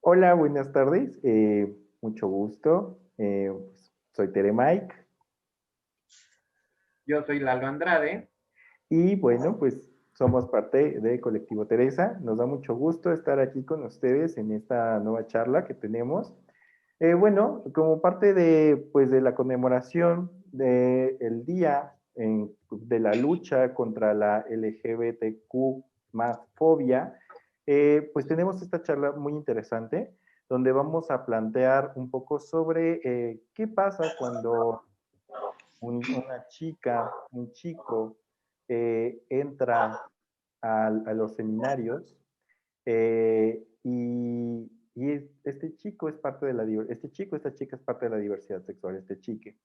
Hola, buenas tardes. Mucho gusto. Soy Tere Mike. Yo soy Lalo Andrade. Y bueno, pues somos parte de Colectivo Teresa. Nos da mucho gusto estar aquí con ustedes en esta nueva charla que tenemos. Bueno, como parte de, pues, de la conmemoración del día de la lucha contra la LGBTQ más fobia, pues tenemos esta charla muy interesante donde vamos a plantear un poco sobre qué pasa cuando una chica, un chico, entra a los seminarios este chico es parte de este chico, esta chica es parte de la diversidad sexual, este chique.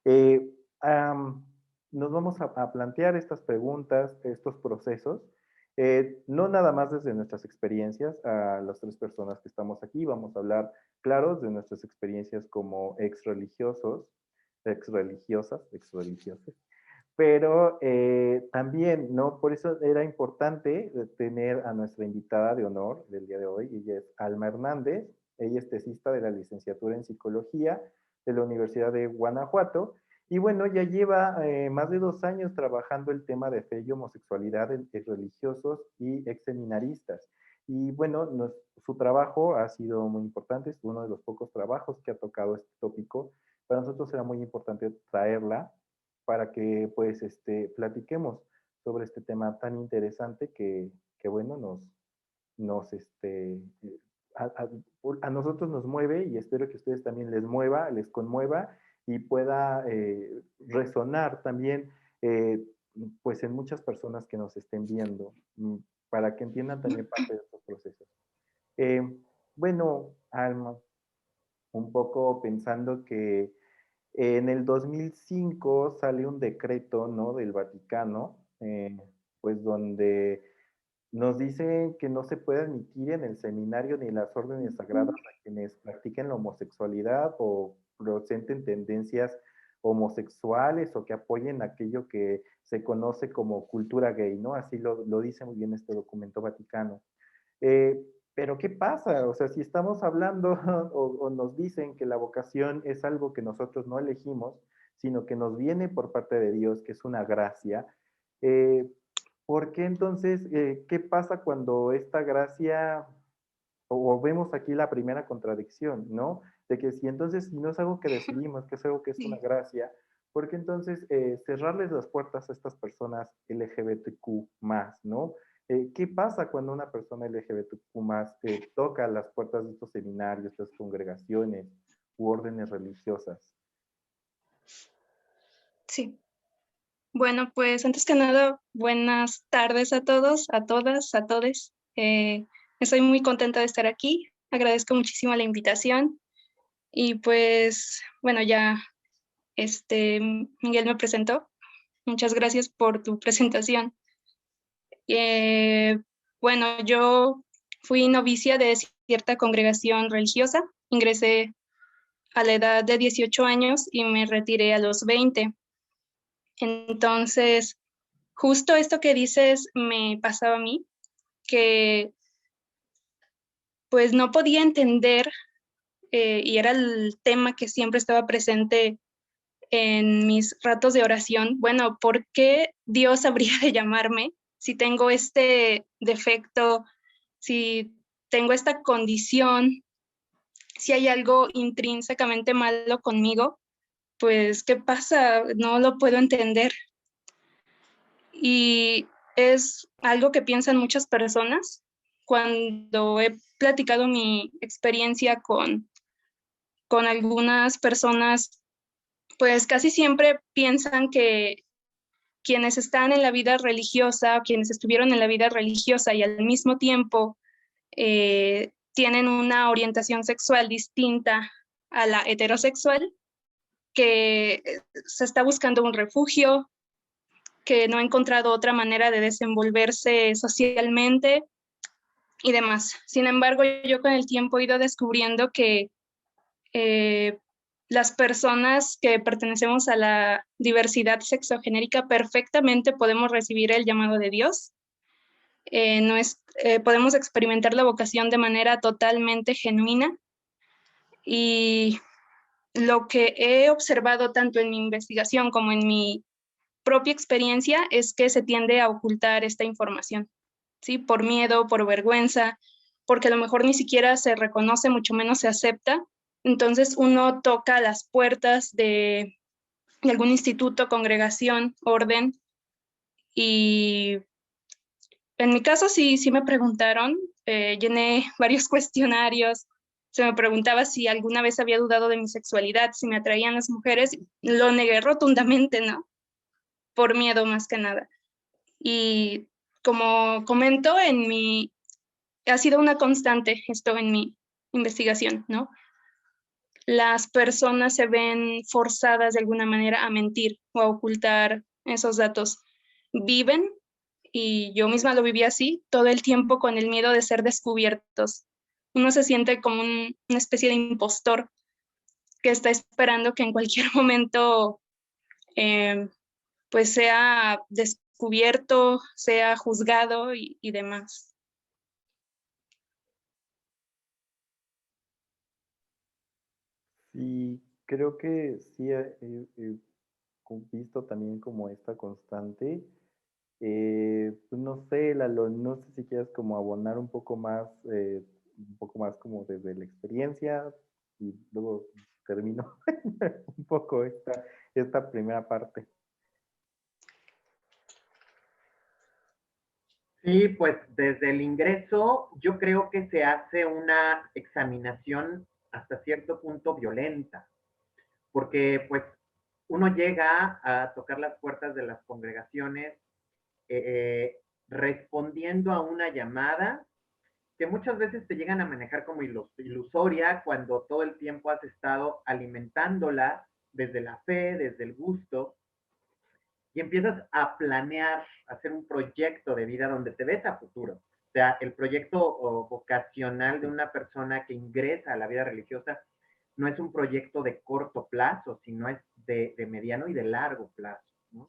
Eh, am, Nos vamos a plantear estas preguntas, estos procesos, no nada más desde nuestras experiencias, a las tres personas que estamos aquí, vamos a hablar, claro, de nuestras experiencias como ex religiosos, ex religiosas, ex religiosas, pero también, ¿no? Por eso era importante tener a nuestra invitada de honor del día de hoy. Ella es Alma Hernández. Ella es tesista de la licenciatura en psicología de la Universidad de Guanajuato. Y bueno, ya lleva más de 2 años trabajando el tema de fe y homosexualidad en religiosos y ex seminaristas. Y bueno, su trabajo ha sido muy importante, es uno de los pocos trabajos que ha tocado este tópico. Para nosotros era muy importante traerla para que pues platiquemos sobre este tema tan interesante que bueno, a, a, a, nosotros nos mueve y espero que a ustedes también les mueva, les conmueva y pueda resonar también pues en muchas personas que nos estén viendo, para que entiendan también parte de estos procesos. Eh, bueno, Alma, un poco pensando que en el 2005 sale un decreto, ¿no? Del Vaticano, pues donde nos dicen que no se puede admitir en el seminario ni en las órdenes sagradas a quienes practiquen la homosexualidad o presenten tendencias homosexuales o que apoyen aquello que se conoce como cultura gay, ¿no? Así lo dice muy bien este documento vaticano. Eh, pero ¿qué pasa? O sea, si estamos hablando o nos dicen que la vocación es algo que nosotros no elegimos, sino que nos viene por parte de Dios, que es una gracia, eh, ¿por qué entonces, qué pasa cuando esta gracia, o vemos aquí la primera contradicción, ¿no? De que si entonces si no es algo que decidimos, que es algo que es una Sí. gracia, ¿por qué entonces cerrarles las puertas a estas personas LGBTQ más, ¿no? ¿Qué pasa cuando una persona LGBTQ más toca las puertas de estos seminarios, estas congregaciones u órdenes religiosas? Sí. Bueno, pues antes que nada, buenas tardes a todos, a todas, a todes. Estoy muy contenta de estar aquí. Agradezco muchísimo la invitación. Y pues, bueno, ya Miguel me presentó. Muchas gracias por tu presentación. Eh, bueno, yo fui novicia de cierta congregación religiosa. Ingresé a la edad de 18 años y me retiré a los 20. Entonces, justo esto que dices me pasaba a mí, que pues no podía entender, y era el tema que siempre estaba presente en mis ratos de oración. Bueno, ¿por qué Dios habría de llamarme si tengo este defecto, si tengo esta condición, si hay algo intrínsecamente malo conmigo? Pues, ¿qué pasa? No lo puedo entender. Y es algo que piensan muchas personas. Cuando he platicado mi experiencia con algunas personas, pues casi siempre piensan que quienes están en la vida religiosa, quienes estuvieron en la vida religiosa y al mismo tiempo tienen una orientación sexual distinta a la heterosexual, que se está buscando un refugio, que no ha encontrado otra manera de desenvolverse socialmente y demás. Sin embargo, yo con el tiempo he ido descubriendo que eh, las personas que pertenecemos a la diversidad sexogenérica perfectamente podemos recibir el llamado de Dios, podemos experimentar la vocación de manera totalmente genuina. Y lo que he observado tanto en mi investigación como en mi propia experiencia es que se tiende a ocultar esta información, ¿sí? Por miedo, por vergüenza, porque a lo mejor ni siquiera se reconoce, mucho menos se acepta. Entonces uno toca las puertas de algún instituto, congregación, orden, y en mi caso sí me preguntaron, llené varios cuestionarios, se me preguntaba si alguna vez había dudado de mi sexualidad, si me atraían las mujeres, lo negué rotundamente, ¿no? Por miedo más que nada. Y como comento, ha sido una constante esto en mi investigación, ¿no? Las personas se ven forzadas de alguna manera a mentir o a ocultar esos datos. Viven, y yo misma lo viví así, todo el tiempo con el miedo de ser descubiertos. Uno se siente como una especie de impostor que está esperando que en cualquier momento pues sea descubierto, sea juzgado y demás. Sí, creo que sí he visto también como esta constante. Pues no sé, Lalo, no sé si quieres como abonar un poco más como desde la experiencia y luego termino un poco esta primera parte. Sí, pues desde el ingreso yo creo que se hace una examinación hasta cierto punto violenta, porque pues uno llega a tocar las puertas de las congregaciones eh, respondiendo a una llamada que muchas veces te llegan a manejar como ilusoria cuando todo el tiempo has estado alimentándola desde la fe, desde el gusto, y empiezas a planear, a hacer un proyecto de vida donde te ves a futuro. O sea, el proyecto vocacional de una persona que ingresa a la vida religiosa no es un proyecto de corto plazo, sino es de mediano y de largo plazo, ¿no?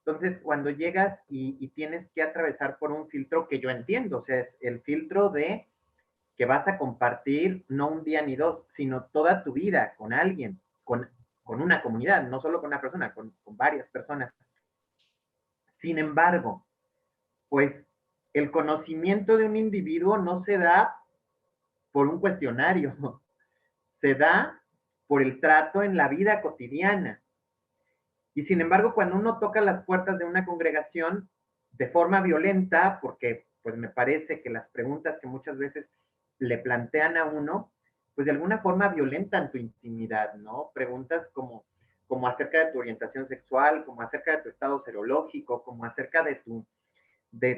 Entonces, cuando llegas y tienes que atravesar por un filtro que yo entiendo, o sea, es el filtro de que vas a compartir no un día ni dos, sino toda tu vida con alguien, con una comunidad, no solo con una persona, con varias personas. Sin embargo, pues el conocimiento de un individuo no se da por un cuestionario, se da por el trato en la vida cotidiana. Y sin embargo, cuando uno toca las puertas de una congregación de forma violenta, porque pues me parece que las preguntas que muchas veces le plantean a uno, pues de alguna forma violentan tu intimidad, ¿no? Preguntas como acerca de tu orientación sexual, como acerca de tu estado serológico, como acerca de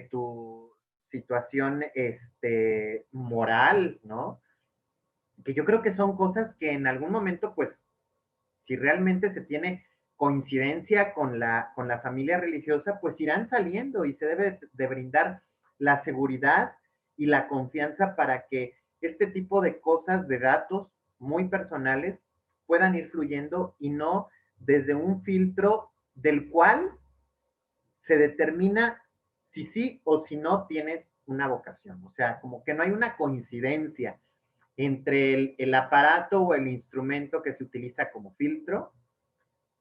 tu situación moral, ¿no? Que yo creo que son cosas que en algún momento, pues, si realmente se tiene coincidencia con la familia religiosa, pues irán saliendo y se debe de brindar la seguridad y la confianza para que este tipo de cosas, de datos muy personales, puedan ir fluyendo y no desde un filtro del cual se determina si sí o si no tienes una vocación. O sea, como que no hay una coincidencia entre el aparato o el instrumento que se utiliza como filtro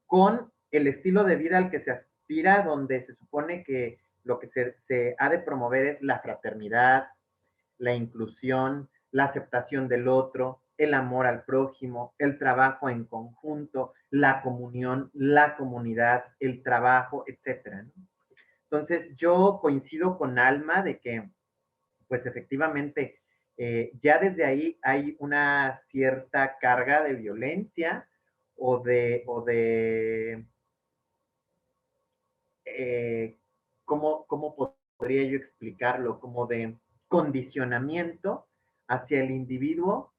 con el estilo de vida al que se aspira, donde se supone que lo que se ha de promover es la fraternidad, la inclusión, la aceptación del otro, el amor al prójimo, el trabajo en conjunto, la comunión, la comunidad, el trabajo, etcétera, ¿no? Entonces, yo coincido con Alma de que, pues efectivamente, ya desde ahí hay una cierta carga de violencia o de ¿cómo podría yo explicarlo? Como de condicionamiento hacia el individuo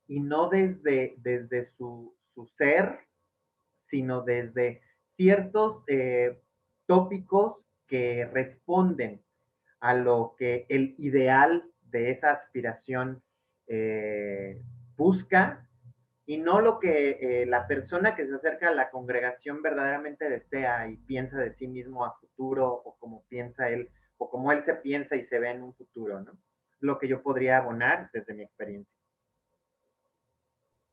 y no desde su ser, sino desde ciertos tópicos que responden a lo que el ideal de esa aspiración busca y no lo que la persona que se acerca a la congregación verdaderamente desea y piensa de sí mismo a futuro o como piensa él o como él se piensa y se ve en un futuro, ¿no? Lo que yo podría abonar desde mi experiencia.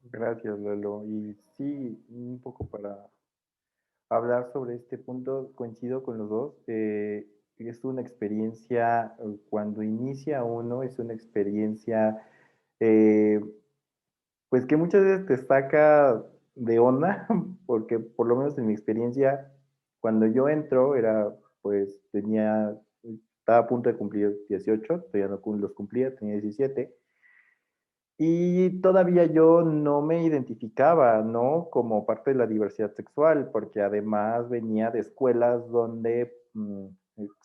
Gracias, Lolo. Y sí, un poco para hablar sobre este punto, coincido con los dos. Es una experiencia, cuando inicia uno, es una experiencia, eh, pues que muchas veces te saca de onda, porque por lo menos en mi experiencia, cuando yo entro, pues estaba a punto de cumplir 18, todavía no los cumplía, tenía 17. Y todavía yo no me identificaba, ¿no? Como parte de la diversidad sexual, porque además venía de escuelas donde,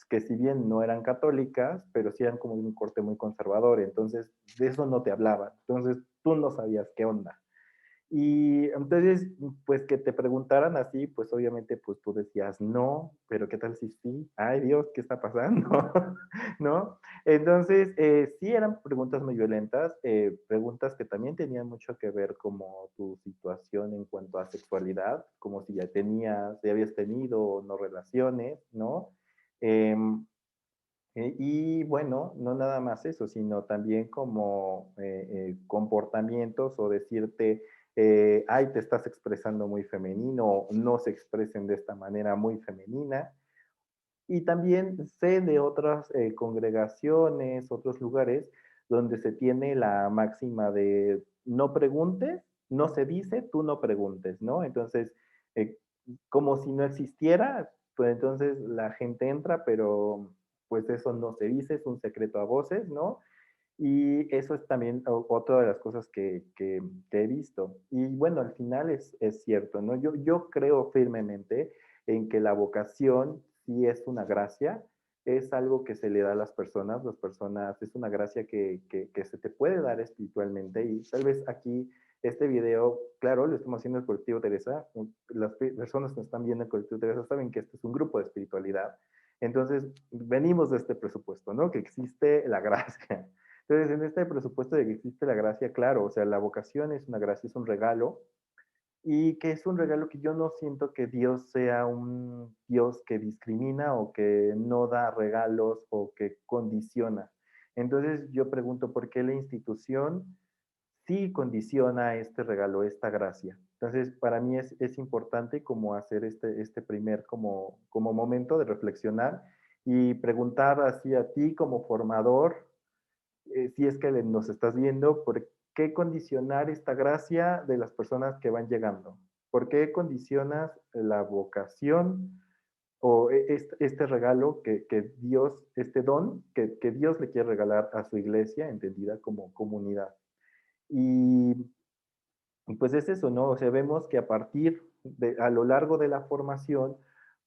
que si bien no eran católicas, pero sí eran como de un corte muy conservador, entonces de eso no te hablaban, entonces tú no sabías qué onda. Y entonces, pues que te preguntaran así, pues obviamente pues tú decías no, pero ¿qué tal si sí? Ay Dios, ¿qué está pasando? ¿No? Entonces, sí eran preguntas muy violentas, preguntas que también tenían mucho que ver como tu situación en cuanto a sexualidad, como si ya habías tenido no relaciones, ¿no? Eh, y bueno, no nada más eso, sino también como comportamientos o decirte, ay, te estás expresando muy femenino, no se expresen de esta manera muy femenina. Y también sé de otras congregaciones, otros lugares, donde se tiene la máxima de no preguntes, no se dice, tú no preguntes, ¿no? Entonces, eh, como si no existiera, pues entonces la gente entra, pero pues eso no se dice, es un secreto a voces, ¿no? Y eso es también otra de las cosas que he visto. Y bueno, al final es cierto, ¿no? Yo creo firmemente en que la vocación sí es una gracia, es algo que se le da a las personas, es una gracia que se te puede dar espiritualmente. Y tal vez aquí, este video, claro, lo estamos haciendo el Colectivo Teresa, las personas que nos están viendo el Colectivo Teresa saben que este es un grupo de espiritualidad. Entonces, venimos de este presupuesto, ¿no? Que existe la gracia. Entonces, en este presupuesto de que existe la gracia, claro, o sea, la vocación es una gracia, es un regalo, y que es un regalo que yo no siento que Dios sea un Dios que discrimina o que no da regalos o que condiciona. Entonces, yo pregunto, ¿por qué la institución sí condiciona este regalo, esta gracia? Entonces, para mí es importante como hacer este primer como momento de reflexionar y preguntar así a ti como formador, si es que nos estás viendo, ¿por qué condicionar esta gracia de las personas que van llegando? ¿Por qué condicionas la vocación o este regalo que Dios, este don que Dios le quiere regalar a su iglesia, entendida como comunidad? Y, y pues es eso, ¿no? O sea, vemos que a lo largo de la formación,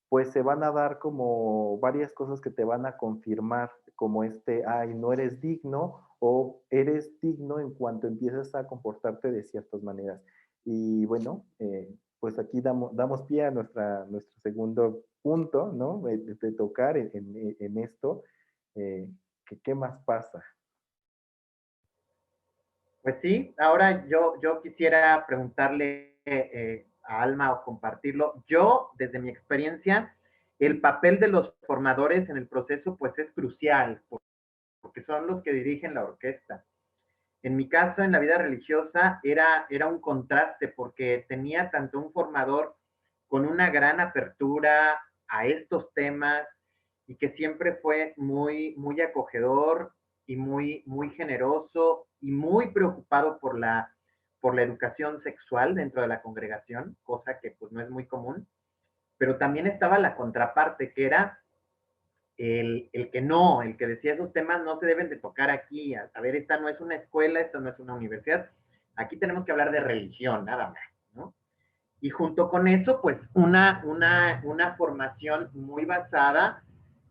pues se van a dar como varias cosas que te van a confirmar, como ay, no eres digno o eres digno en cuanto empiezas a comportarte de ciertas maneras. Y bueno, pues aquí damos pie a nuestro segundo punto, ¿no? De tocar en esto, ¿qué más pasa? Pues sí, ahora yo quisiera preguntarle a Alma o compartirlo. Yo, desde mi experiencia, el papel de los formadores en el proceso pues es crucial, porque son los que dirigen la orquesta. En mi caso, en la vida religiosa, era un contraste porque tenía tanto un formador con una gran apertura a estos temas y que siempre fue muy acogedor y muy generoso y muy preocupado por la educación sexual dentro de la congregación, cosa que pues no es muy común. Pero también estaba la contraparte, que era el que no, el que decía esos temas no se deben de tocar aquí. A ver, esta no es una escuela, esta no es una universidad. Aquí tenemos que hablar de religión, nada más, ¿no? Y junto con eso, pues una formación muy basada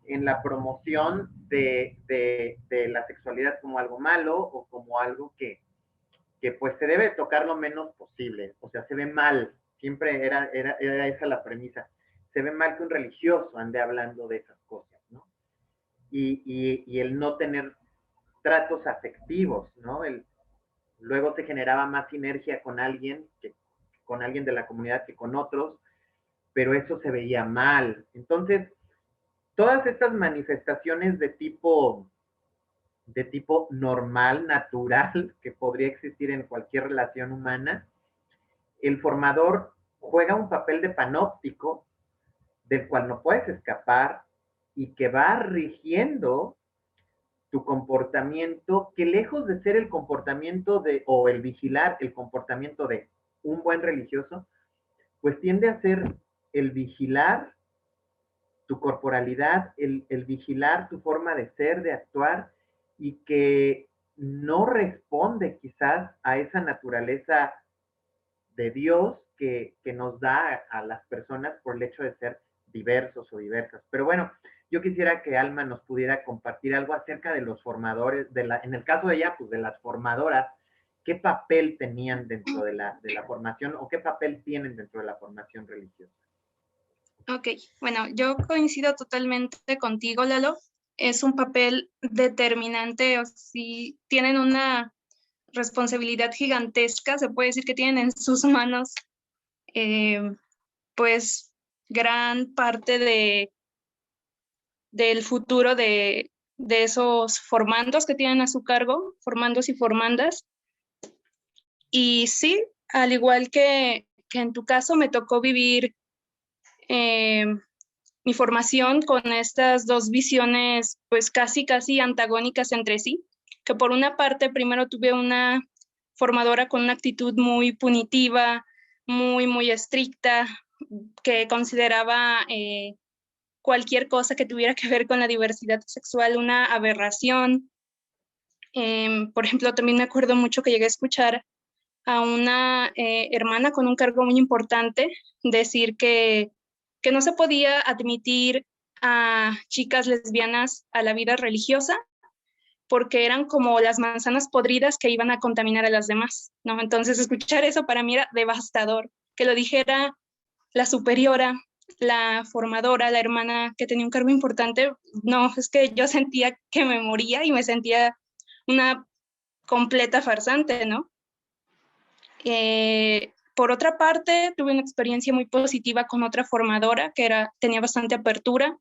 en la promoción de la sexualidad como algo malo o como algo que pues se debe tocar lo menos posible. O sea, se ve mal. Siempre era esa la premisa. Se ve mal que un religioso ande hablando de esas cosas, ¿no? Y el no tener tratos afectivos, ¿no? Luego se generaba más sinergia con alguien de la comunidad que con otros, pero eso se veía mal. Entonces, todas estas manifestaciones de tipo normal, natural, que podría existir en cualquier relación humana, el formador juega un papel de panóptico del cual no puedes escapar y que va rigiendo tu comportamiento, que lejos de ser el comportamiento o el vigilar el comportamiento de un buen religioso, pues tiende a ser el vigilar tu corporalidad, el vigilar tu forma de ser, de actuar, y que no responde quizás a esa naturaleza de Dios que nos da a las personas por el hecho de ser diversos o diversas. Pero bueno, yo quisiera que Alma nos pudiera compartir algo acerca de los formadores, en el caso de ella, pues de las formadoras, qué papel tenían dentro de la formación o qué papel tienen dentro de la formación religiosa. Ok, bueno, yo coincido totalmente contigo, Lalo. Es un papel determinante, o si tienen una responsabilidad gigantesca, se puede decir que tienen en sus manos, pues, gran parte del futuro de esos formandos que tienen a su cargo, formandos y formandas. Y sí, al igual que en tu caso, me tocó vivir mi formación con estas dos visiones pues casi antagónicas entre sí, que por una parte primero tuve una formadora con una actitud muy punitiva, muy estricta, que consideraba cualquier cosa que tuviera que ver con la diversidad sexual una aberración. Por ejemplo, también me acuerdo mucho que llegué a escuchar a una hermana con un cargo muy importante decir que no se podía admitir a chicas lesbianas a la vida religiosa porque eran como las manzanas podridas que iban a contaminar a las demás, ¿no? Entonces escuchar eso para mí era devastador, que lo dijera la superiora, la formadora, la hermana que tenía un cargo importante. No, es que yo sentía que me moría y me sentía una completa farsante, ¿no? Por otra parte, tuve una experiencia muy positiva con otra formadora que tenía bastante apertura.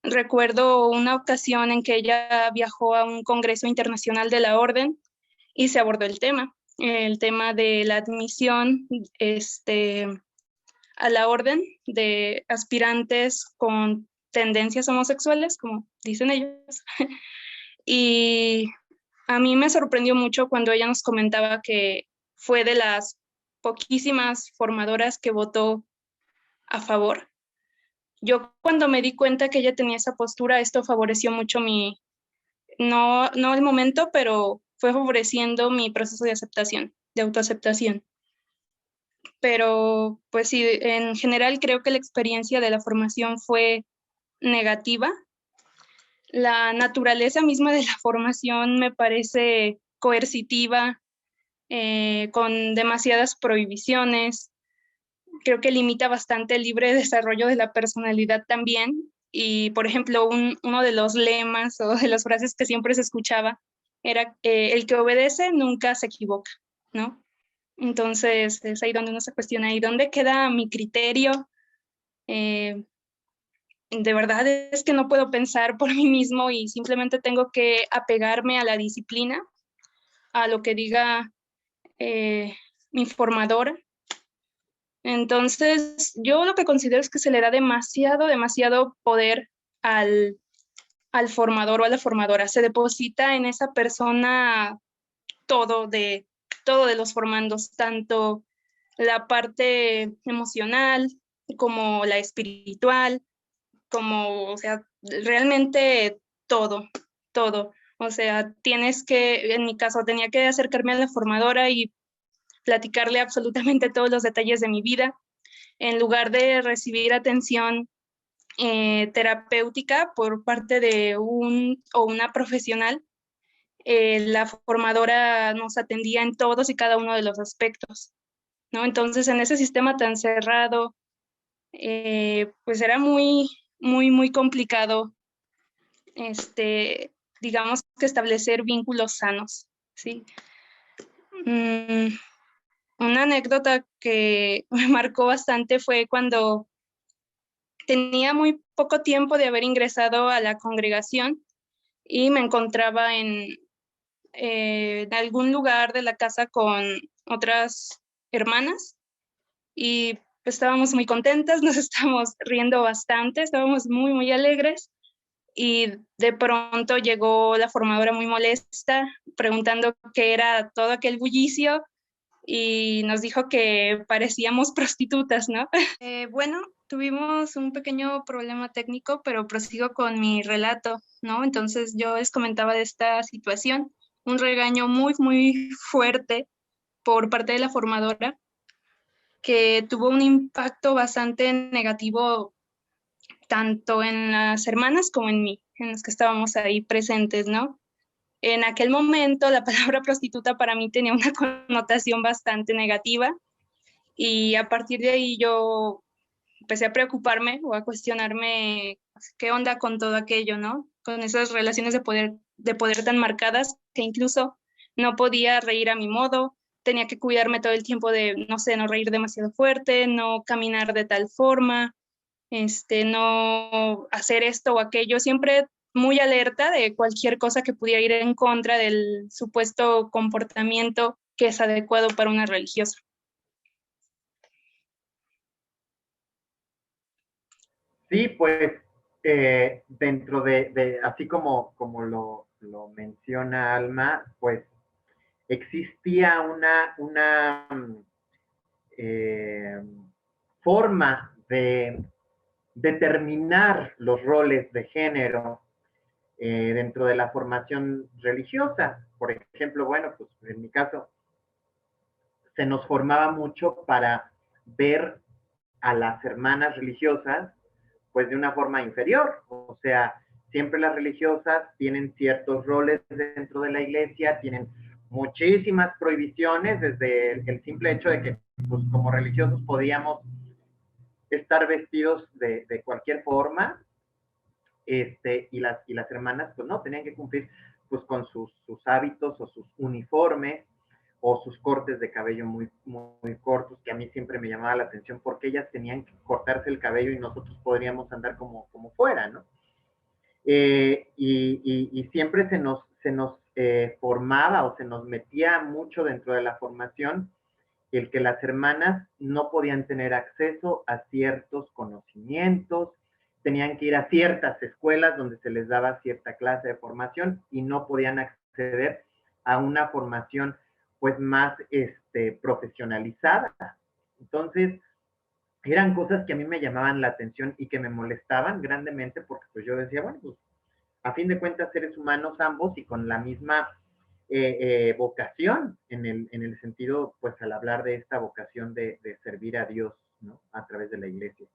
Recuerdo una ocasión en que ella viajó a un congreso internacional de la orden y se abordó el tema de la admisión a la orden de aspirantes con tendencias homosexuales, como dicen ellos. Y a mí me sorprendió mucho cuando ella nos comentaba que fue de las poquísimas formadoras que votó a favor. Yo cuando me di cuenta que ella tenía esa postura, esto favoreció mucho no el momento, pero fue favoreciendo mi proceso de aceptación, de autoaceptación. Pero pues sí, en general creo que la experiencia de la formación fue negativa. La naturaleza misma de la formación me parece coercitiva, con demasiadas prohibiciones. Creo que limita bastante el libre desarrollo de la personalidad también. Y, por ejemplo, uno de los lemas o de las frases que siempre se escuchaba era el que obedece nunca se equivoca, ¿no? Entonces, es ahí donde uno se cuestiona, ¿y dónde queda mi criterio? De verdad es que no puedo pensar por mí mismo y simplemente tengo que apegarme a la disciplina, a lo que diga mi formadora. Entonces, yo lo que considero es que se le da demasiado poder al formador o a la formadora. Se deposita en esa persona todo de los formandos, tanto la parte emocional como la espiritual, como, o sea, realmente todo. O sea, en mi caso, tenía que acercarme a la formadora y platicarle absolutamente todos los detalles de mi vida, en lugar de recibir atención terapéutica por parte de una profesional. La formadora nos atendía en todos y cada uno de los aspectos, ¿no? Entonces, en ese sistema tan cerrado, pues era muy complicado, digamos que establecer vínculos sanos, ¿sí? Una anécdota que me marcó bastante fue cuando tenía muy poco tiempo de haber ingresado a la congregación y me encontraba en algún lugar de la casa con otras hermanas y estábamos muy contentas, nos estábamos riendo bastante, estábamos muy, muy alegres y de pronto llegó la formadora muy molesta preguntando qué era todo aquel bullicio y nos dijo que parecíamos prostitutas, ¿no? Bueno, tuvimos un pequeño problema técnico, pero prosigo con mi relato, ¿no? Entonces yo les comentaba de esta situación, un regaño muy, muy fuerte por parte de la formadora, que tuvo un impacto bastante negativo tanto en las hermanas como en mí, en las que estábamos ahí presentes, ¿no? En aquel momento la palabra prostituta para mí tenía una connotación bastante negativa y a partir de ahí yo empecé a preocuparme o a cuestionarme qué onda con todo aquello, ¿no? Con esas relaciones de poder tan marcadas que incluso no podía reír a mi modo, tenía que cuidarme todo el tiempo de, no sé, no reír demasiado fuerte, no caminar de tal forma, no hacer esto o aquello, siempre muy alerta de cualquier cosa que pudiera ir en contra del supuesto comportamiento que es adecuado para una religiosa. Sí, pues dentro así como lo menciona Alma, pues existía una eh, forma de determinar los roles de género dentro de la formación religiosa. Por ejemplo, bueno, pues en mi caso, se nos formaba mucho para ver a las hermanas religiosas pues de una forma inferior. O sea, siempre las religiosas tienen ciertos roles dentro de la iglesia, tienen muchísimas prohibiciones, desde el simple hecho de que pues, como religiosos podíamos estar vestidos de cualquier forma, y las hermanas pues no, tenían que cumplir pues con sus hábitos o sus uniformes o sus cortes de cabello muy, muy cortos, que a mí siempre me llamaba la atención porque ellas tenían que cortarse el cabello y nosotros podríamos andar como fuera, ¿no? Y siempre se nos formaba o se nos metía mucho dentro de la formación el que las hermanas no podían tener acceso a ciertos conocimientos, tenían que ir a ciertas escuelas donde se les daba cierta clase de formación y no podían acceder a una formación pues más profesionalizada. Entonces, eran cosas que a mí me llamaban la atención y que me molestaban grandemente porque pues yo decía, bueno, pues a fin de cuentas seres humanos ambos y con la misma vocación en el sentido, pues al hablar de esta vocación de servir a Dios, ¿no? A través de la iglesia.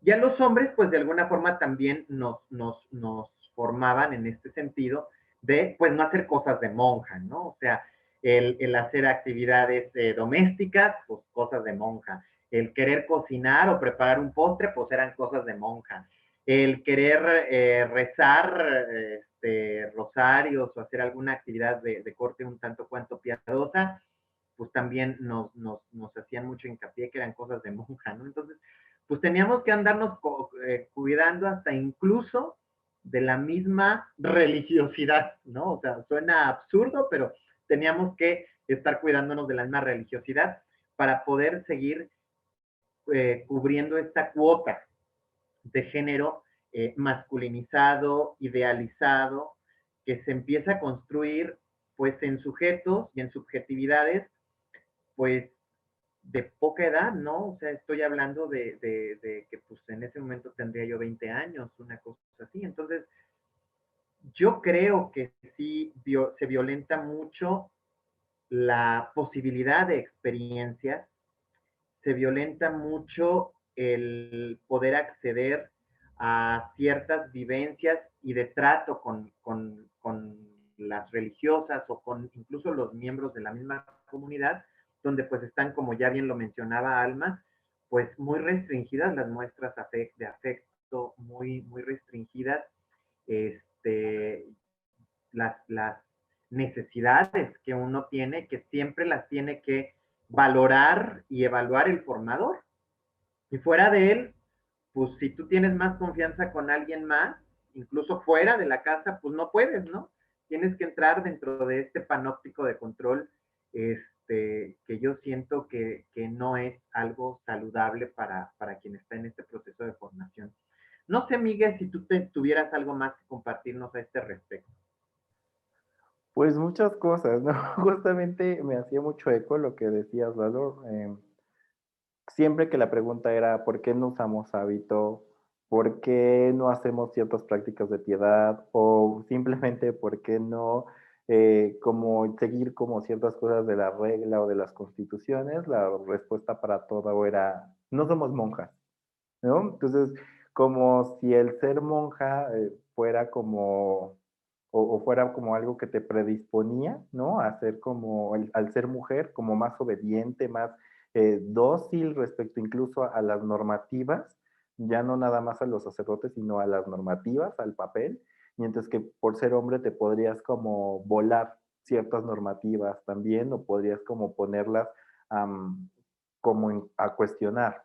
Y a los hombres, pues de alguna forma también nos formaban en este sentido de, pues no hacer cosas de monja, ¿no? O sea, el hacer actividades domésticas, pues cosas de monja. El querer cocinar o preparar un postre, pues eran cosas de monja. El querer rezar rosarios o hacer alguna actividad de corte un tanto cuanto piadosa, pues también nos hacían mucho hincapié que eran cosas de monja, ¿no? Entonces, pues teníamos que andarnos cuidando hasta incluso de la misma religiosidad, ¿no? O sea, suena absurdo, pero teníamos que estar cuidándonos de la misma religiosidad para poder seguir cubriendo esta cuota de género masculinizado, idealizado, que se empieza a construir pues en sujetos y en subjetividades pues de poca edad, ¿no? O sea, estoy hablando de que pues en ese momento tendría yo 20 años, una cosa así. Entonces, yo creo que sí se violenta mucho la posibilidad de experiencias, se violenta mucho el poder acceder a ciertas vivencias y de trato con las religiosas o con incluso los miembros de la misma comunidad, donde pues están, como ya bien lo mencionaba Alma, pues muy restringidas las muestras de afecto, muy, muy restringidas las necesidades que uno tiene, que siempre las tiene que valorar y evaluar el formador. Y fuera de él, pues si tú tienes más confianza con alguien más, incluso fuera de la casa, pues no puedes, ¿no? Tienes que entrar dentro de este panóptico de control, que yo siento que no es algo saludable para quien está en este proceso de formación. No sé, Miguel, si tú tuvieras algo más que compartirnos a este respecto. Pues muchas cosas, ¿no? Justamente me hacía mucho eco lo que decías, Lalo. Siempre que la pregunta era, ¿por qué no usamos hábito? ¿Por qué no hacemos ciertas prácticas de piedad? O simplemente, ¿por qué no como seguir como ciertas cosas de la regla o de las constituciones? La respuesta para todo era, no somos monjas, ¿no? Entonces, como si el ser monja fuera como, o fuera como algo que te predisponía, ¿no? A ser como, al ser mujer, como más obediente, más dócil respecto incluso a las normativas, ya no nada más a los sacerdotes, sino a las normativas, al papel, mientras que por ser hombre te podrías como volar ciertas normativas también, o podrías como ponerlas como a cuestionar.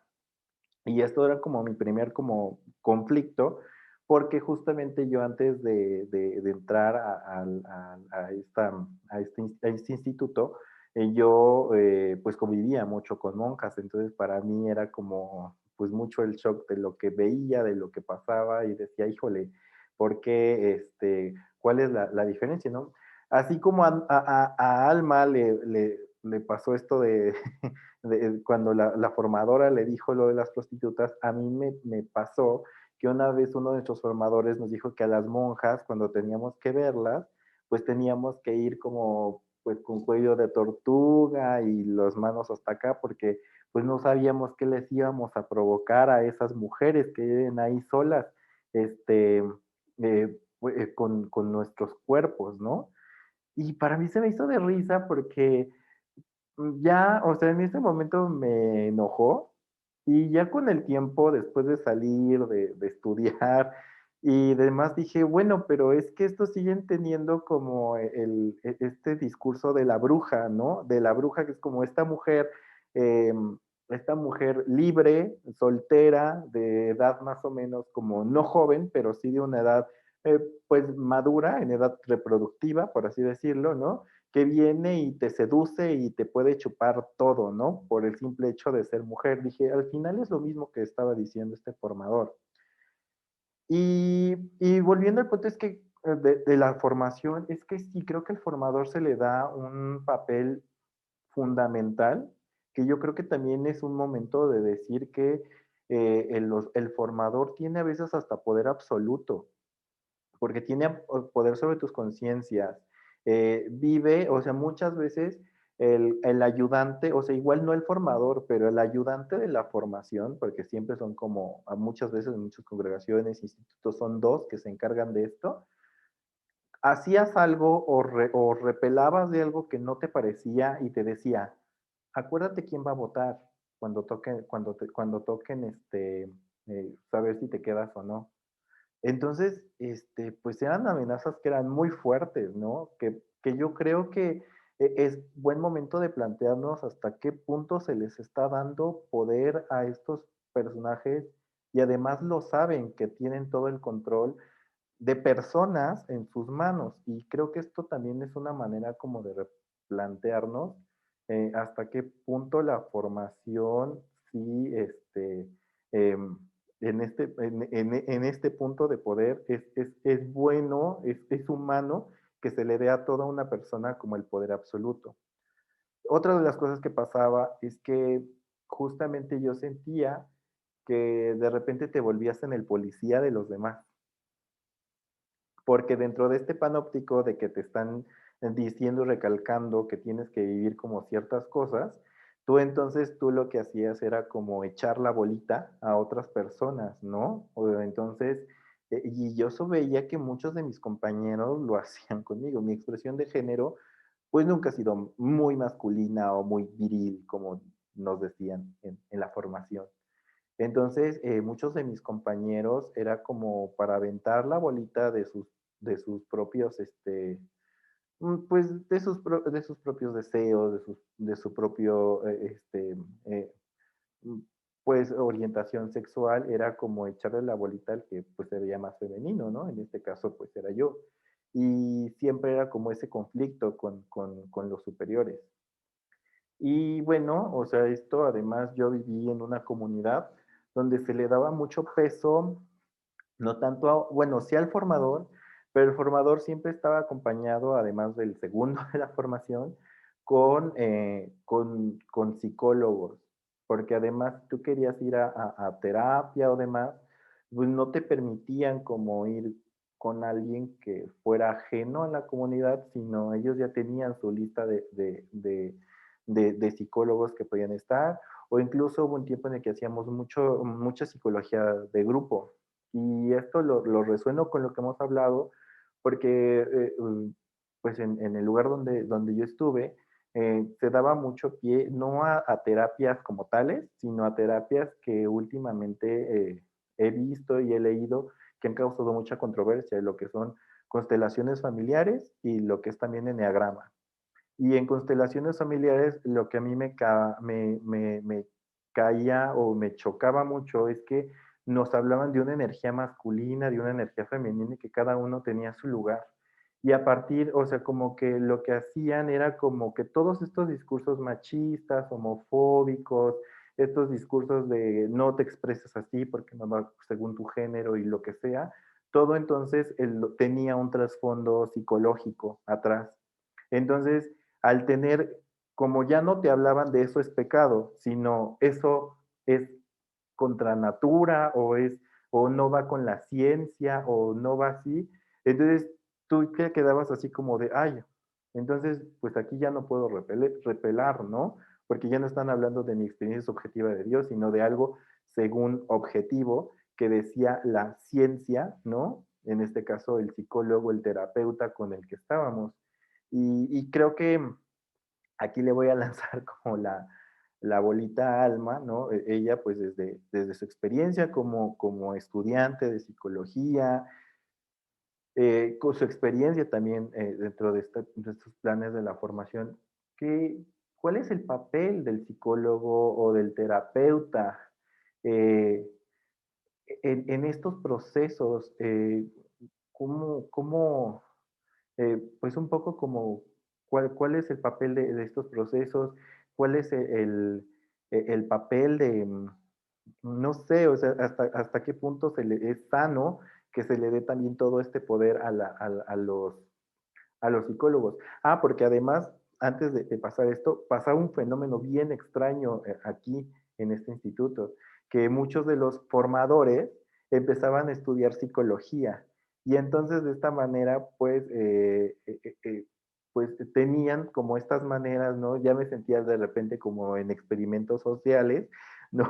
Y esto era como mi primer como conflicto, porque justamente yo antes de entrar a este instituto, yo pues convivía mucho con monjas, entonces para mí era como pues mucho el shock de lo que veía, de lo que pasaba y decía, híjole, ¿por qué, cuál es la diferencia, no? Así como a Alma le pasó esto cuando la formadora le dijo lo de las prostitutas, a mí me pasó que una vez uno de nuestros formadores nos dijo que a las monjas, cuando teníamos que verlas, pues teníamos que ir como pues con cuello de tortuga y las manos hasta acá, porque pues no sabíamos qué les íbamos a provocar a esas mujeres que viven ahí solas, con nuestros cuerpos, ¿no? Y para mí se me hizo de risa porque ya, o sea, en ese momento me enojó y ya con el tiempo, después de salir, de estudiar y demás, dije, bueno, pero es que esto siguen teniendo como este discurso de la bruja, ¿no? De la bruja que es como eh, esta mujer libre, soltera, de edad más o menos como no joven, pero sí de una edad pues madura, en edad reproductiva, por así decirlo, ¿no? Que viene y te seduce y te puede chupar todo, ¿no? Por el simple hecho de ser mujer. Dije, al final es lo mismo que estaba diciendo este formador. Y volviendo al punto es que de la formación, es que sí, creo que al formador se le da un papel fundamental, que yo creo que también es un momento de decir que el formador tiene a veces hasta poder absoluto, porque tiene poder sobre tus conciencias. Vive, o sea, muchas veces el ayudante, o sea, igual no el formador, pero el ayudante de la formación, porque siempre son como, muchas veces en muchas congregaciones, institutos, son dos que se encargan de esto, hacías algo o repelabas de algo que no te parecía y te decía, acuérdate quién va a votar cuando toquen saber si te quedas o no. Entonces, pues eran amenazas que eran muy fuertes, ¿no? Que yo creo que es buen momento de plantearnos hasta qué punto se les está dando poder a estos personajes y además lo saben que tienen todo el control de personas en sus manos. Y creo que esto también es una manera como de replantearnos hasta qué punto la formación sí, em, en este punto de poder es bueno, es humano que se le dé a toda una persona como el poder absoluto. Otra de las cosas que pasaba es que justamente yo sentía que de repente te volvías en el policía de los demás, porque dentro de este panóptico de que te están diciendo y recalcando que tienes que vivir como ciertas cosas, tú lo que hacías era como echar la bolita a otras personas, ¿no? Entonces, y yo eso veía que muchos de mis compañeros lo hacían conmigo. Mi expresión de género, pues nunca ha sido muy masculina o muy viril, como nos decían en la formación. Entonces, muchos de mis compañeros era como para aventar la bolita de sus propios, pues de sus propios deseos, de su propio, eh, pues orientación sexual era como echarle la bolita al que pues se veía más femenino, ¿no? En este caso pues era yo. Y siempre era como ese conflicto con los superiores. Y bueno, o sea, esto además yo viví en una comunidad donde se le daba mucho peso, no tanto, bueno, sí al formador, pero el formador siempre estaba acompañado, además del segundo de la formación, con psicólogos, porque además tú querías ir a terapia o demás, pues no te permitían como ir con alguien que fuera ajeno a la comunidad, sino ellos ya tenían su lista de psicólogos que podían estar, o incluso hubo un tiempo en el que hacíamos mucha psicología de grupo. Y esto lo resueno con lo que hemos hablado, porque pues en el lugar donde yo estuve, se daba mucho pie, no a terapias como tales, sino a terapias que últimamente he visto y he leído que han causado mucha controversia, lo que son constelaciones familiares y lo que es también enneagrama. Y en constelaciones familiares, lo que a mí me caía o me chocaba mucho es que nos hablaban de una energía masculina, de una energía femenina y que cada uno tenía su lugar. Y a partir, o sea, como que lo que hacían era como que todos estos discursos machistas, homofóbicos, estos discursos de no te expresas así porque no va según tu género y lo que sea, todo entonces tenía un trasfondo psicológico atrás. Entonces, al tener, como ya no te hablaban de eso es pecado, sino eso es contra natura o no va con la ciencia o no va así, entonces tú te quedabas así como de, ay, entonces pues aquí ya no puedo repelar, ¿no? Porque ya no están hablando de mi experiencia subjetiva de Dios, sino de algo según objetivo que decía la ciencia, ¿no? En este caso el psicólogo, el terapeuta con el que estábamos. Y creo que aquí le voy a lanzar como la bolita a Alma, ¿no? Ella, pues desde su experiencia como estudiante de psicología, con su experiencia también dentro de estos planes de la formación, ¿cuál es el papel del psicólogo o del terapeuta eh, en estos procesos? ¿Cómo pues un poco como cuál es el papel de estos procesos, cuál es el papel de, no sé, o sea, hasta qué punto es sano que se le dé también todo este poder a los psicólogos. Ah, porque además, antes de pasar esto, pasaba un fenómeno bien extraño aquí en este instituto, que muchos de los formadores empezaban a estudiar psicología y entonces de esta manera, pues tenían como estas maneras, ¿no? Ya me sentía de repente como en experimentos sociales, ¿no?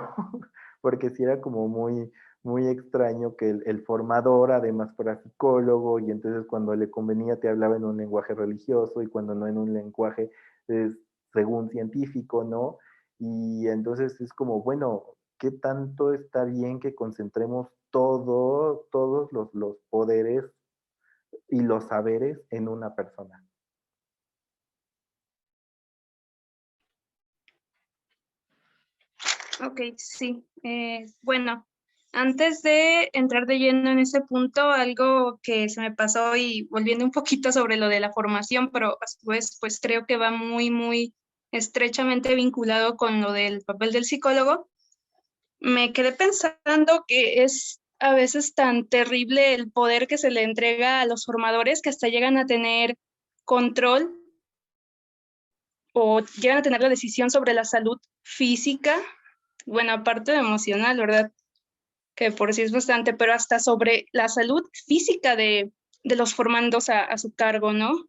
Porque sí era como muy extraño que el formador además fuera psicólogo y entonces cuando le convenía te hablaba en un lenguaje religioso y cuando no en un lenguaje según científico, ¿no? Y entonces es como, bueno, ¿qué tanto está bien que concentremos todos los poderes y los saberes en una persona? Ok, sí. Bueno, antes de entrar de lleno en ese punto, algo que se me pasó y volviendo un poquito sobre lo de la formación, pero a su vez, pues creo que va muy estrechamente vinculado con lo del papel del psicólogo. Me quedé pensando que es a veces tan terrible el poder que se le entrega a los formadores que hasta llegan a tener control o llegan a tener la decisión sobre la salud física, bueno, aparte de emocional, ¿verdad? Que por sí es bastante, pero hasta sobre la salud física de los formandos a su cargo, ¿no?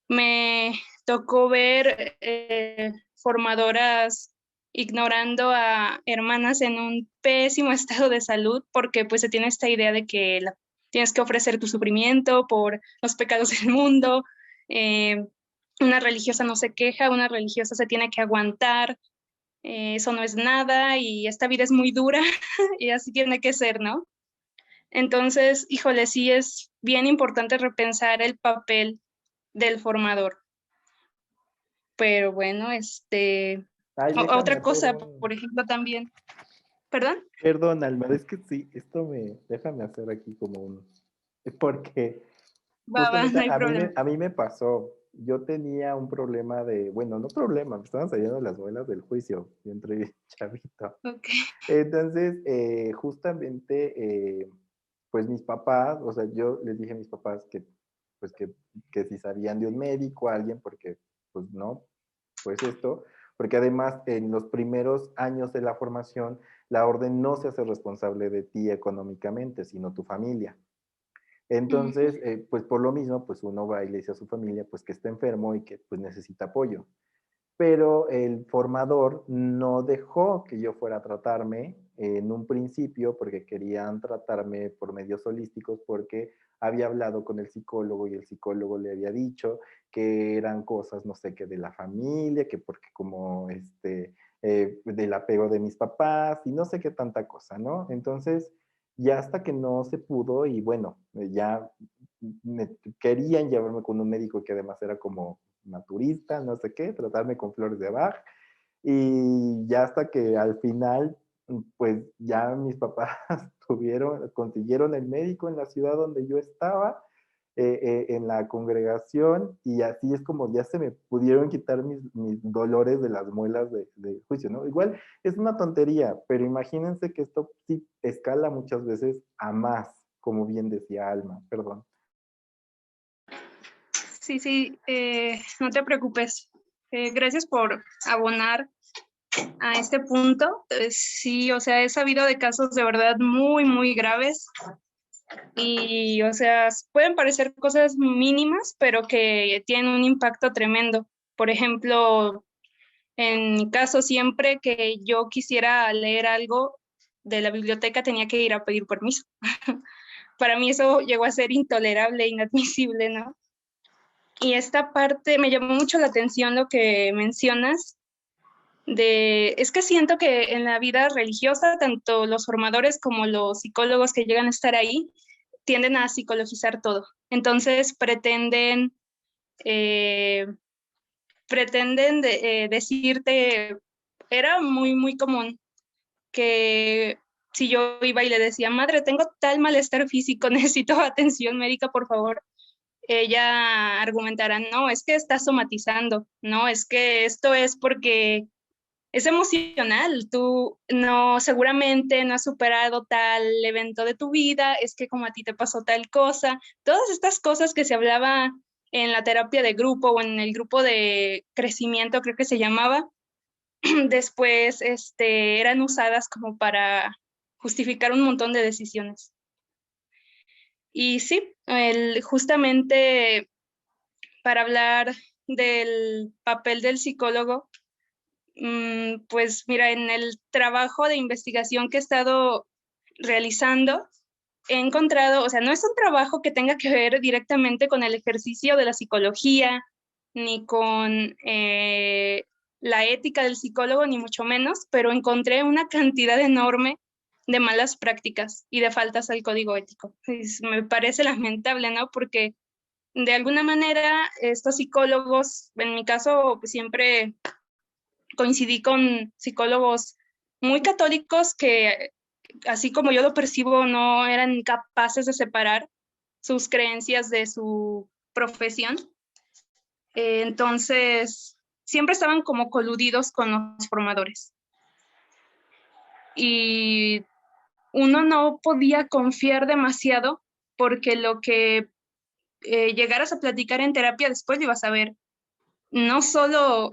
Me tocó ver formadoras ignorando a hermanas en un pésimo estado de salud porque pues se tiene esta idea de que tienes que ofrecer tu sufrimiento por los pecados del mundo. eh, una religiosa no se queja, una religiosa se tiene que aguantar, eso no es nada y esta vida es muy dura y así tiene que ser, ¿no? Entonces, híjole, sí es bien importante repensar el papel del formador. Pero bueno, Ay, déjame Otra hacer cosa, un... por ejemplo, también, ¿perdón? Perdón, Alma, es que sí, déjame hacer aquí como un... Porque Va, justamente no hay problema. a mí me pasó, yo tenía un problema de, bueno, no problema, me estaban saliendo las muelas del juicio, yo entré bien chavito. Ok. Entonces, justamente, pues mis papás, o sea, yo les dije a mis papás que, pues que si sabían de un médico, alguien, porque, pues no, pues esto, porque además en los primeros años de la formación, la orden no se hace responsable de ti económicamente, sino tu familia. Ujú. Entonces, pues por lo mismo, pues uno va y le dice a su familia, pues que está enfermo y que pues necesita apoyo. Pero el formador no dejó que yo fuera a tratarme en un principio porque querían tratarme por medios holísticos porque había hablado con el psicólogo y el psicólogo le había dicho que eran cosas, no sé, que de la familia, que porque como del apego de mis papás y no sé qué tanta cosa, ¿no? Entonces, ya hasta que no se pudo y bueno, ya me querían llevarme con un médico que además era como naturista, no sé qué, tratarme con flores de Bach. Y ya hasta que al final, pues ya mis papás consiguieron el médico en la ciudad donde yo estaba, en la congregación, y así es como ya se me pudieron quitar mis dolores de las muelas de juicio, ¿no? Igual es una tontería, pero imagínense que esto sí escala muchas veces a más, como bien decía Alma, perdón. Sí, sí, no te preocupes. Gracias por abonar a este punto. Sí, o sea, he sabido de casos de verdad muy, muy graves y, o sea, pueden parecer cosas mínimas, pero que tienen un impacto tremendo. Por ejemplo, en mi caso, siempre que yo quisiera leer algo de la biblioteca tenía que ir a pedir permiso. Para mí eso llegó a ser intolerable, inadmisible, ¿no? Y esta parte me llamó mucho la atención lo que mencionas es que siento que en la vida religiosa, tanto los formadores como los psicólogos que llegan a estar ahí tienden a psicologizar todo. Entonces eh, decirte, era muy, muy común que si yo iba y le decía, madre, tengo tal malestar físico, necesito atención médica, por favor, ella argumentará, no, es que está somatizando, no, es que esto es porque es emocional, tú no, seguramente no has superado tal evento de tu vida, es que como a ti te pasó tal cosa, todas estas cosas que se hablaba en la terapia de grupo o en el grupo de crecimiento, creo que se llamaba, después eran usadas como para justificar un montón de decisiones. Y sí, justamente para hablar del papel del psicólogo, pues mira, en el trabajo de investigación que he estado realizando, he encontrado, o sea, no es un trabajo que tenga que ver directamente con el ejercicio de la psicología, ni con la ética del psicólogo, ni mucho menos, pero encontré una cantidad enorme de malas prácticas y de faltas al código ético. Me parece lamentable, ¿no? Porque de alguna manera estos psicólogos, en mi caso, pues siempre coincidí con psicólogos muy católicos que, así como yo lo percibo, no eran capaces de separar sus creencias de su profesión. Entonces, siempre estaban como coludidos con los formadores. Y uno no podía confiar demasiado porque lo que llegaras a platicar en terapia después lo ibas a ver no solo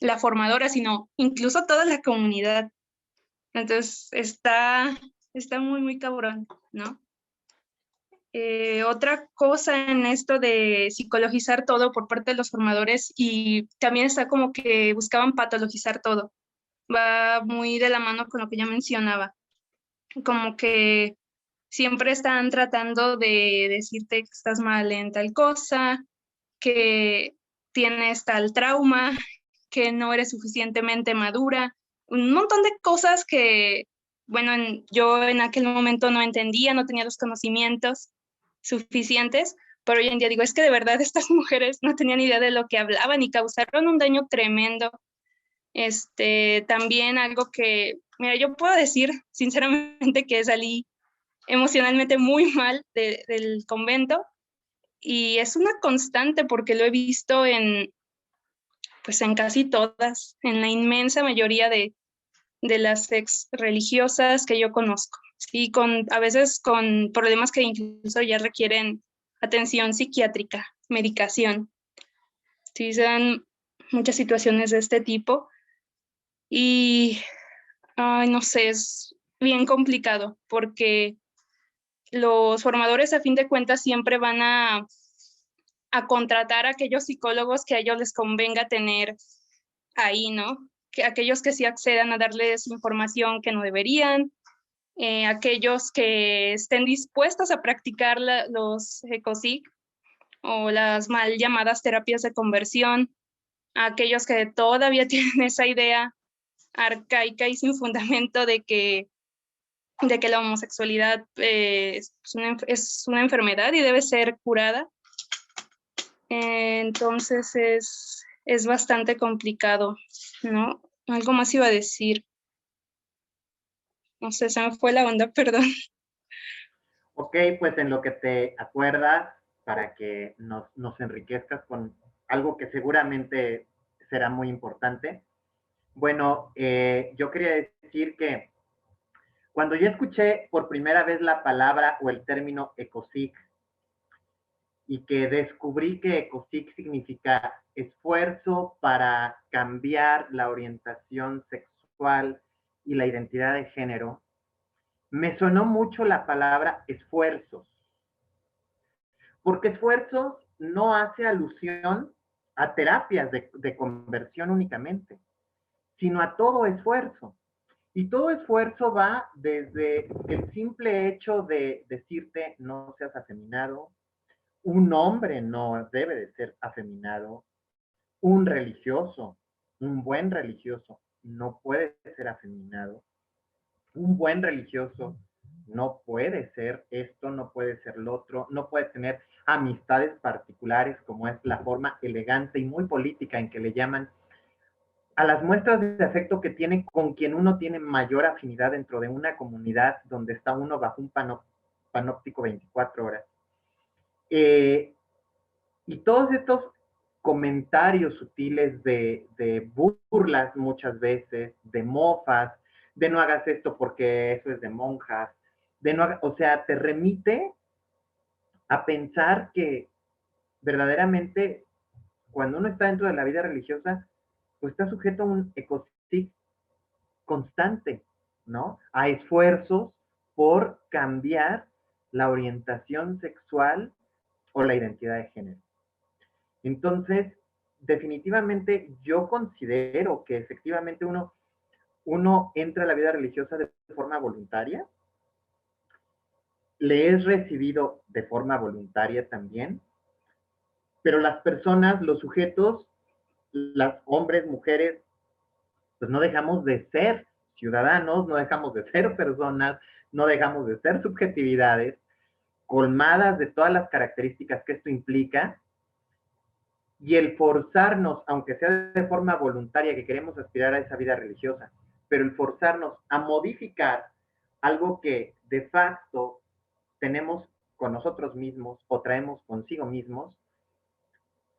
la formadora, sino incluso toda la comunidad. Entonces está muy, muy cabrón, ¿no? Otra cosa en esto de psicologizar todo por parte de los formadores y también está como que buscaban patologizar todo. Va muy de la mano con lo que ya mencionaba. Como que siempre están tratando de decirte que estás mal en tal cosa, que tienes tal trauma, que no eres suficientemente madura, un montón de cosas que, bueno, yo en aquel momento no entendía, no tenía los conocimientos suficientes, pero hoy en día digo, es que de verdad estas mujeres no tenían idea de lo que hablaban y causaron un daño tremendo También algo que, mira, yo puedo decir sinceramente que salí emocionalmente muy mal del convento, y es una constante porque lo he visto pues en casi todas, en la inmensa mayoría de las ex religiosas que yo conozco, y a veces con problemas que incluso ya requieren atención psiquiátrica, medicación. Sí, se dan muchas situaciones de este tipo y, ay, no sé, es bien complicado porque los formadores a fin de cuentas siempre van a contratar a aquellos psicólogos que a ellos les convenga tener ahí, ¿no? Que aquellos que sí accedan a darles información que no deberían, aquellos que estén dispuestos a practicar los ECOSIC o las mal llamadas terapias de conversión, aquellos que todavía tienen esa idea arcaica y sin fundamento de que la homosexualidad es una enfermedad y debe ser curada. Entonces es bastante complicado, ¿no? Algo más iba a decir. No sé, se me fue la onda, perdón. Ok, pues en lo que te acuerdas, para que nos enriquezcas con algo que seguramente será muy importante. Bueno, yo quería decir que cuando yo escuché por primera vez la palabra o el término ECOSIC y que descubrí que ECOSIC significa esfuerzo para cambiar la orientación sexual y la identidad de género, me sonó mucho la palabra esfuerzos, porque esfuerzos no hace alusión a terapias de conversión únicamente, sino a todo esfuerzo. Y todo esfuerzo va desde el simple hecho de decirte no seas afeminado, un hombre no debe de ser afeminado, un religioso, un buen religioso no puede ser afeminado, un buen religioso no puede ser esto, no puede ser lo otro, no puede tener amistades particulares como es la forma elegante y muy política en que le llaman a las muestras de afecto que tiene con quien uno tiene mayor afinidad dentro de una comunidad donde está uno bajo un panóptico 24 horas. Y todos estos comentarios sutiles de burlas muchas veces, de mofas, de no hagas esto porque eso es de monjas, de no o sea, te remite a pensar que verdaderamente cuando uno está dentro de la vida religiosa, pues está sujeto a un ecosistema constante, ¿no? A esfuerzos por cambiar la orientación sexual o la identidad de género. Entonces, definitivamente yo considero que efectivamente uno entra a la vida religiosa de forma voluntaria, le es recibido de forma voluntaria también, pero las personas, los sujetos, las hombres, mujeres, pues no dejamos de ser ciudadanos, no dejamos de ser personas, no dejamos de ser subjetividades, colmadas de todas las características que esto implica, y el forzarnos, aunque sea de forma voluntaria, que queremos aspirar a esa vida religiosa, pero el forzarnos a modificar algo que de facto tenemos con nosotros mismos o traemos consigo mismos,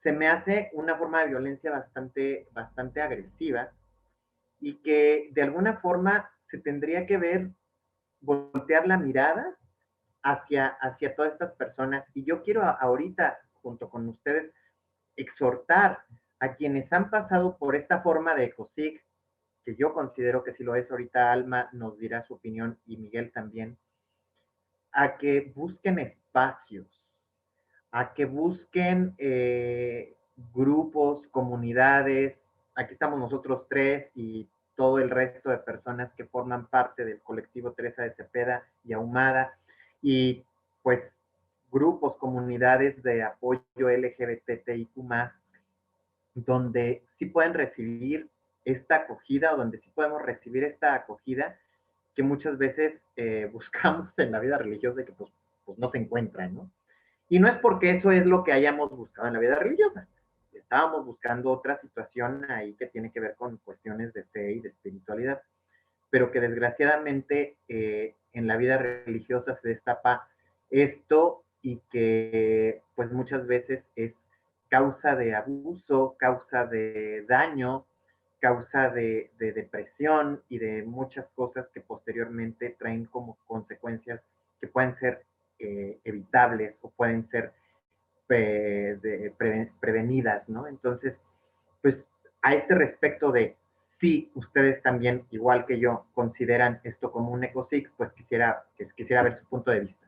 se me hace una forma de violencia bastante agresiva y que de alguna forma se tendría que ver, voltear la mirada hacia todas estas personas. Y yo quiero ahorita, junto con ustedes, exhortar a quienes han pasado por esta forma de ECOSIC, que yo considero que si lo es ahorita Alma nos dirá su opinión y Miguel también, a que busquen espacios, a que busquen grupos, comunidades. Aquí estamos nosotros tres y todo el resto de personas que forman parte del colectivo Teresa de Cepeda y Ahumada, y pues grupos, comunidades de apoyo LGBTIQ+, donde sí pueden recibir esta acogida o donde sí podemos recibir esta acogida que muchas veces buscamos en la vida religiosa y que pues no se encuentra, ¿no? Y no es porque eso es lo que hayamos buscado en la vida religiosa. estábamos buscando otra situación ahí que tiene que ver con cuestiones de fe y de espiritualidad, pero que desgraciadamente en la vida religiosa se destapa esto y que pues muchas veces es causa de abuso, causa de daño, causa de depresión y de muchas cosas que posteriormente traen como consecuencias que pueden ser evitables o pueden ser prevenidas, ¿no? Entonces, pues a este respecto de si ustedes también, igual que yo, consideran esto como un ecosig, pues quisiera ver su punto de vista.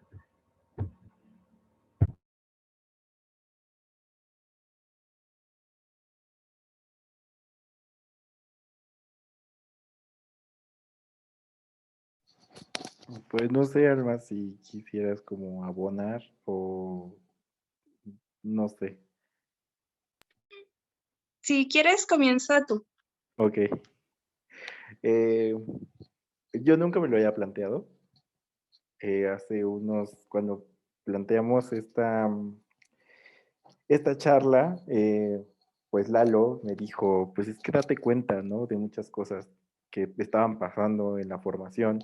Pues no sé, Alma, si quisieras como abonar o no sé. Si quieres, comienza tú. Ok. Eh, yo nunca me lo había planteado. Hace cuando planteamos esta charla, pues Lalo me dijo, pues es que date cuenta, ¿no? De muchas cosas que estaban pasando en la formación.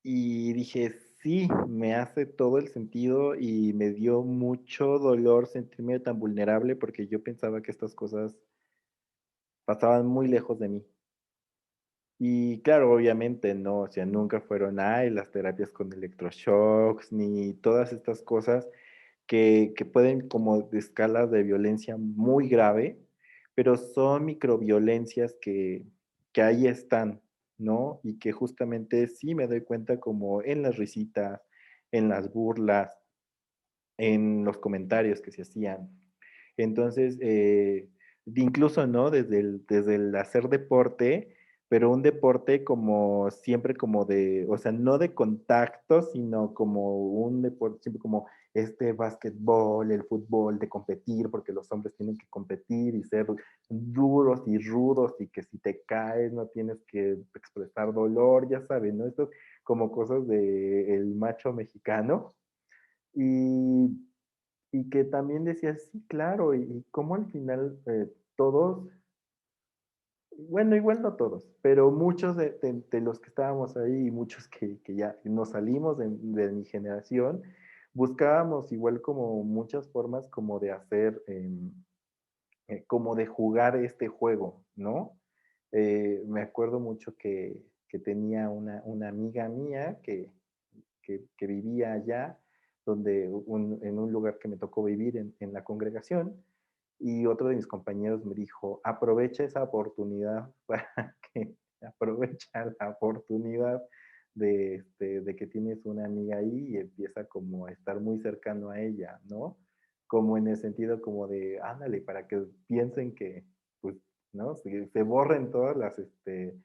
Y dije, sí, me hace todo el sentido y me dio mucho dolor sentirme tan vulnerable porque yo pensaba que estas cosas pasaban muy lejos de mí. Y claro, obviamente no, o sea, nunca fueron, ay, las terapias con electroshocks, ni todas estas cosas que pueden como de escalas de violencia muy grave, pero son microviolencias que ahí están, ¿no? Y que justamente sí me doy cuenta como en las risitas, en las burlas, en los comentarios que se hacían. Entonces, incluso, ¿no? Desde el hacer deporte, pero un deporte como siempre como o sea, no de contacto, sino como un deporte, siempre como este básquetbol, el fútbol, de competir, porque los hombres tienen que competir y ser duros y rudos y que si te caes no tienes que expresar dolor, ya sabes, ¿no? Esto como cosas del macho mexicano. Y y que también decía, sí, claro, y cómo al final todos, bueno, igual no todos, pero muchos de los que estábamos ahí y muchos que ya nos salimos de mi generación, buscábamos igual como muchas formas como de hacer, como de jugar este juego, ¿no? Me acuerdo mucho que tenía una amiga mía que vivía allá, en un lugar que me tocó vivir en la congregación, y otro de mis compañeros me dijo, aprovecha esa oportunidad para que aprovecha la oportunidad de que tienes una amiga ahí y empieza como a estar muy cercano a ella, ¿no? Como en el sentido como de, ándale, para que piensen que, pues, ¿no? Se borren todas eh,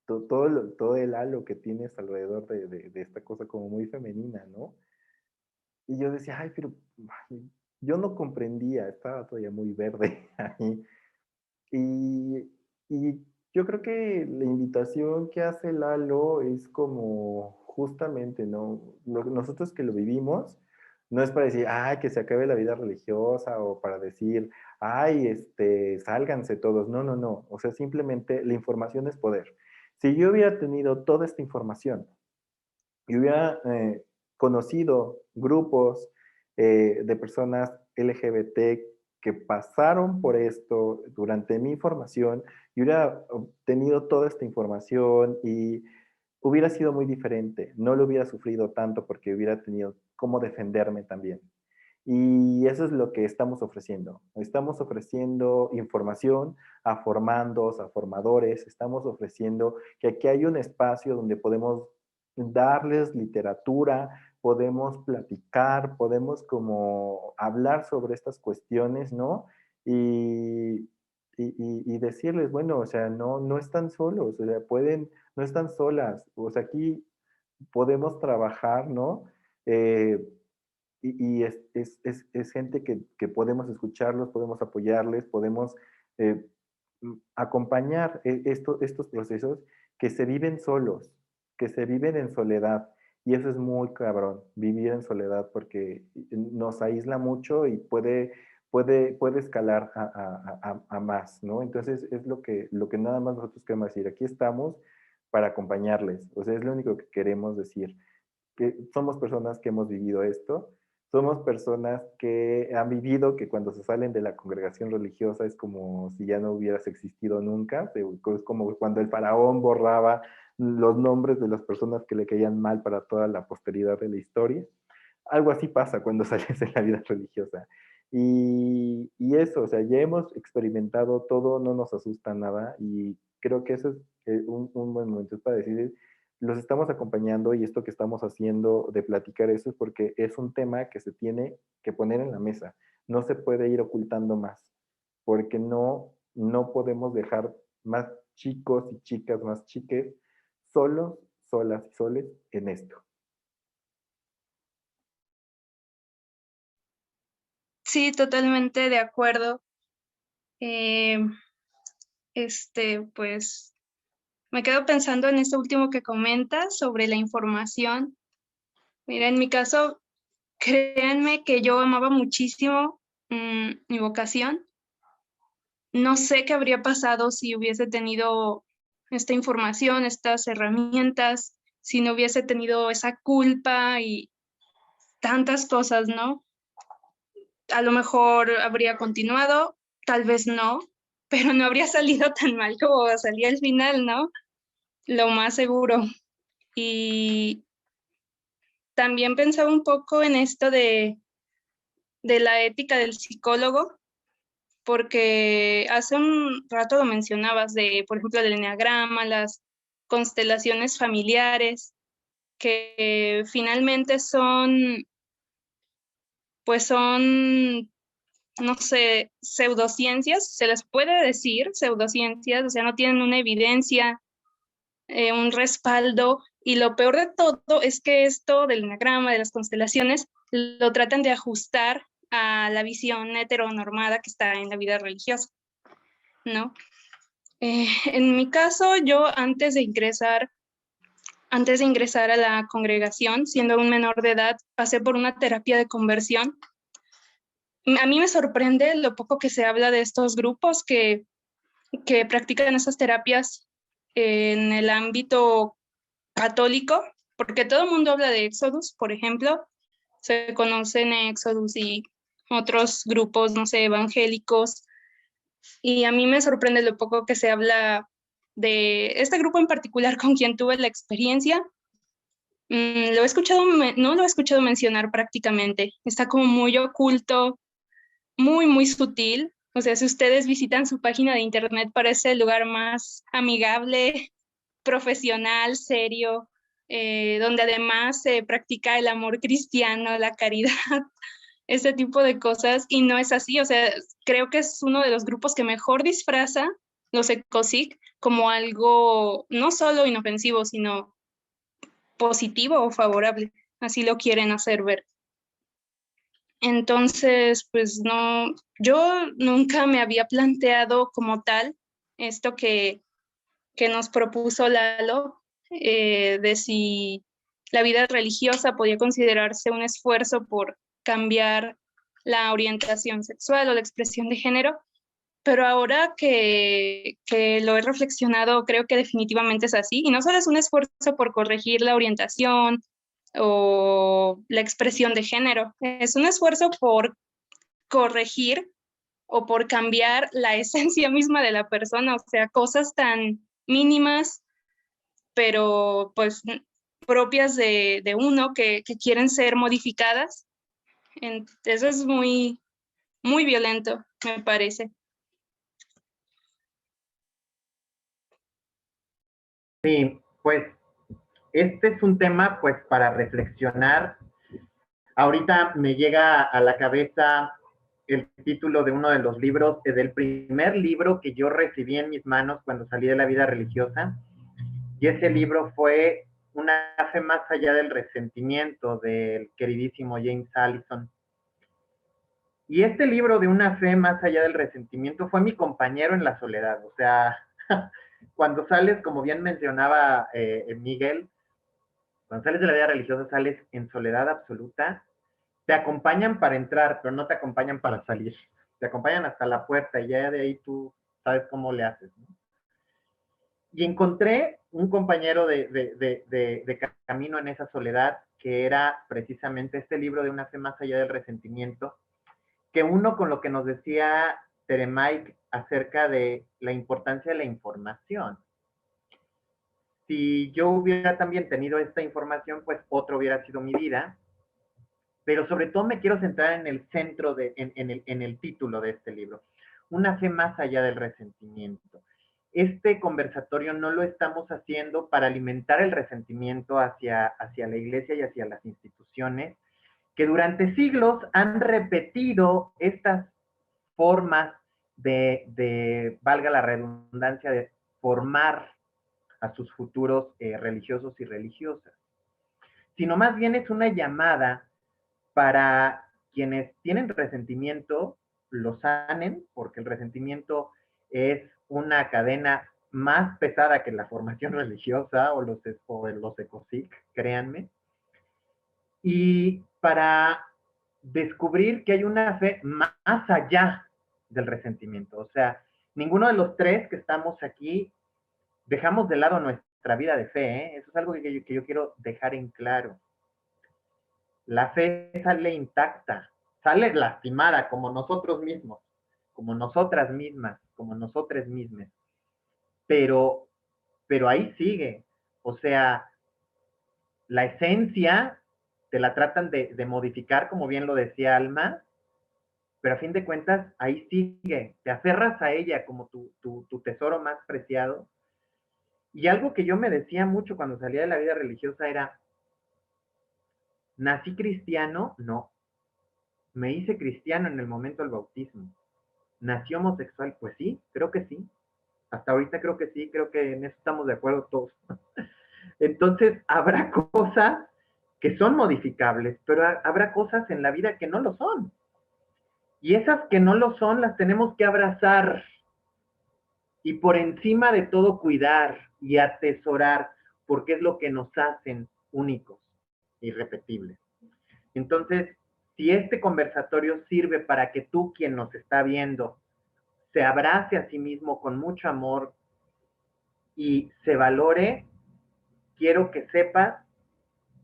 todo el halo que tienes alrededor de esta cosa como muy femenina, ¿no? Y yo decía, ay, pero ay, yo no comprendía, estaba todavía muy verde ahí. Y, y yo creo que la invitación que hace Lalo es como justamente, ¿no? Nosotros que lo vivimos, no es para decir, ay, que se acabe la vida religiosa o para decir, ay, sálganse todos. No, no, no. O sea, simplemente la información es poder. Si yo hubiera tenido toda esta información y hubiera conocido grupos de personas LGBT que pasaron por esto durante mi formación y hubiera obtenido toda esta información y hubiera sido muy diferente. No lo hubiera sufrido tanto porque hubiera tenido cómo defenderme también. Y eso es lo que estamos ofreciendo. Estamos ofreciendo información a formandos, a formadores. Estamos ofreciendo que aquí hay un espacio donde podemos darles literatura, podemos platicar, podemos como hablar sobre estas cuestiones, ¿no? Y, y decirles, bueno, o sea, no están solos, o sea, no están solas, o sea, aquí podemos trabajar, ¿no? Eh, y es gente que podemos escucharlos, podemos apoyarles, podemos eh, acompañar estos procesos que se viven solos, que se viven en soledad. Y eso es muy cabrón, vivir en soledad, porque nos aísla mucho y puede puede escalar a más, ¿no? Entonces es lo que nada más nosotros queremos decir. Aquí estamos para acompañarles. O sea, es lo único que queremos decir. Que somos personas que hemos vivido esto, somos personas que han vivido que cuando se salen de la congregación religiosa es como si ya no hubieras existido nunca, es como cuando el faraón borraba los nombres de las personas que le caían mal para toda la posteridad de la historia. Algo así pasa cuando sales de la vida religiosa. Y eso, o sea, ya hemos experimentado todo, no nos asusta nada y creo que eso es un buen momento para decir, los estamos acompañando y esto que estamos haciendo de platicar eso es porque es un tema que se tiene que poner en la mesa. No se puede ir ocultando más, porque no podemos dejar más chicos y chicas, más chiques, solos, solas y soles en esto. Sí, totalmente de acuerdo. Eh, pues me quedo pensando en esto último que comentas sobre la información. Mira, en mi caso, créanme que yo amaba muchísimo mi vocación. No sé qué habría pasado si hubiese tenido esta información, estas herramientas, si no hubiese tenido esa culpa y tantas cosas, ¿no? A lo mejor habría continuado, tal vez no, pero no habría salido tan mal como salía al final, ¿no? Lo más seguro. Y también pensaba un poco en esto de la ética del psicólogo, porque hace un rato lo mencionabas de, por ejemplo, del enneagrama, las constelaciones familiares, que finalmente son, pues son, no sé, pseudociencias, se les puede decir pseudociencias, o sea, no tienen una evidencia, un respaldo, y lo peor de todo es que esto del enneagrama, de las constelaciones, lo tratan de ajustar a la visión heteronormada que está en la vida religiosa, ¿no? En mi caso, yo antes de ingresar a la congregación, siendo un menor de edad, pasé por una terapia de conversión. A mí me sorprende lo poco que se habla de estos grupos que practican esas terapias en el ámbito católico, porque todo el mundo habla de Exodus, por ejemplo, se conocen Exodus y otros grupos, no sé, evangélicos, y a mí me sorprende lo poco que se habla de este grupo en particular con quien tuve la experiencia. Lo he escuchado, no lo he escuchado mencionar prácticamente, está como muy oculto, muy, muy sutil. O sea, si ustedes visitan su página de internet, parece el lugar más amigable, profesional, serio, donde además se practica el amor cristiano, la caridad, ese tipo de cosas, y no es así. O sea, creo que es uno de los grupos que mejor disfraza los ECOSIC como algo no solo inofensivo, sino positivo o favorable. Así lo quieren hacer ver. Entonces, pues no, yo nunca me había planteado como tal esto que nos propuso Lalo, de si la vida religiosa podía considerarse un esfuerzo por cambiar la orientación sexual o la expresión de género, pero ahora que lo he reflexionado, creo que definitivamente es así, y no solo es un esfuerzo por corregir la orientación o la expresión de género, es un esfuerzo por corregir o por cambiar la esencia misma de la persona, o sea, cosas tan mínimas, pero pues propias de uno que quieren ser modificadas. Eso es muy, muy violento, me parece. Sí, pues este es un tema pues para reflexionar. Ahorita me llega a la cabeza el título de uno de los libros, del primer libro que yo recibí en mis manos cuando salí de la vida religiosa. Y ese libro fue Una fe más allá del resentimiento, del queridísimo James Allison. Y este libro de Una fe más allá del resentimiento fue mi compañero en la soledad. O sea, cuando sales, como bien mencionaba Miguel, cuando sales de la vida religiosa sales en soledad absoluta. Te acompañan para entrar, pero no te acompañan para salir. te acompañan hasta la puerta y ya de ahí tú sabes cómo le haces, ¿no? Y encontré un compañero de camino en esa soledad, que era precisamente este libro de Una fe más allá del resentimiento, que uno con lo que nos decía Teremaic acerca de la importancia de la información. Si yo hubiera también tenido esta información, pues otro hubiera sido mi vida, pero sobre todo me quiero centrar en el centro, en el título de este libro, Una fe más allá del resentimiento. Este conversatorio no lo estamos haciendo para alimentar el resentimiento hacia la iglesia y hacia las instituciones, que durante siglos han repetido estas formas valga la redundancia, de formar a sus futuros religiosos y religiosas, sino más bien es una llamada para quienes tienen resentimiento, lo sanen, porque el resentimiento es una cadena más pesada que la formación religiosa o los ECOSIC, créanme, y para descubrir que hay una fe más allá del resentimiento. O sea, ninguno de los tres que estamos aquí dejamos de lado nuestra vida de fe, ¿eh? Eso es algo que yo quiero dejar en claro. La fe sale intacta, sale lastimada como nosotros mismos, como nosotras mismas, como nosotros mismos. Pero ahí sigue. O sea, la esencia te la tratan de modificar, como bien lo decía Alma, pero a fin de cuentas ahí sigue. Te aferras a ella como tu tesoro más preciado. Y algo que yo me decía mucho cuando salía de la vida religiosa era, ¿nací cristiano? No. Me hice cristiano en el momento del bautismo. ¿Nací homosexual? Pues sí, creo que sí. Hasta ahorita creo que sí, creo que en eso estamos de acuerdo todos. Entonces, habrá cosas que son modificables, pero habrá cosas en la vida que no lo son. Y esas que no lo son las tenemos que abrazar y por encima de todo cuidar y atesorar, porque es lo que nos hacen únicos, irrepetibles. Entonces, si este conversatorio sirve para que tú, quien nos está viendo, se abrace a sí mismo con mucho amor y se valore, quiero que sepas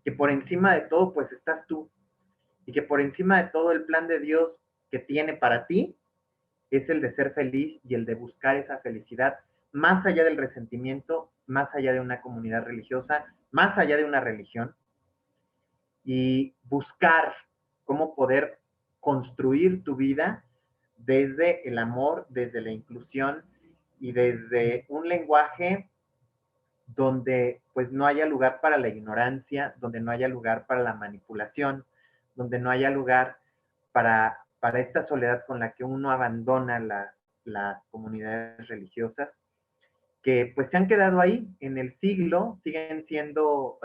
que por encima de todo, pues estás tú. Y que por encima de todo el plan de Dios que tiene para ti es el de ser feliz y el de buscar esa felicidad más allá del resentimiento, más allá de una comunidad religiosa, más allá de una religión, y buscar cómo poder construir tu vida desde el amor, desde la inclusión y desde un lenguaje donde pues no haya lugar para la ignorancia, donde no haya lugar para la manipulación, donde no haya lugar para esta soledad con la que uno abandona las comunidades religiosas, que pues se han quedado ahí en el siglo, siguen siendo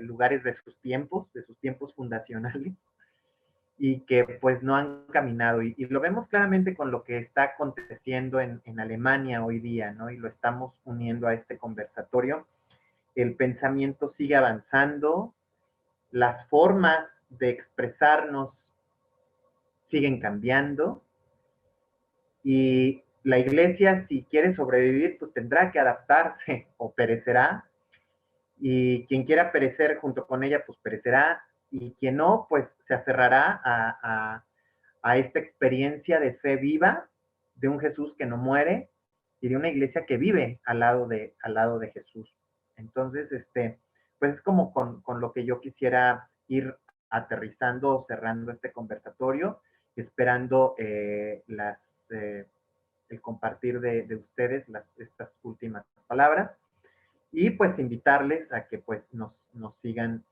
lugares de sus tiempos fundacionales, y que pues no han caminado. Y lo vemos claramente con lo que está aconteciendo en Alemania hoy día, ¿no? Y lo estamos uniendo a este conversatorio. El pensamiento sigue avanzando, las formas de expresarnos siguen cambiando, y la iglesia, si quiere sobrevivir, pues tendrá que adaptarse o perecerá, y quien quiera perecer junto con ella, pues perecerá, y quien no, pues se aferrará a esta experiencia de fe viva, de un Jesús que no muere y de una iglesia que vive al lado de Jesús. Entonces, pues es como con lo que yo quisiera ir aterrizando o cerrando este conversatorio, esperando el compartir de ustedes estas últimas palabras. Y pues invitarles a que pues nos sigan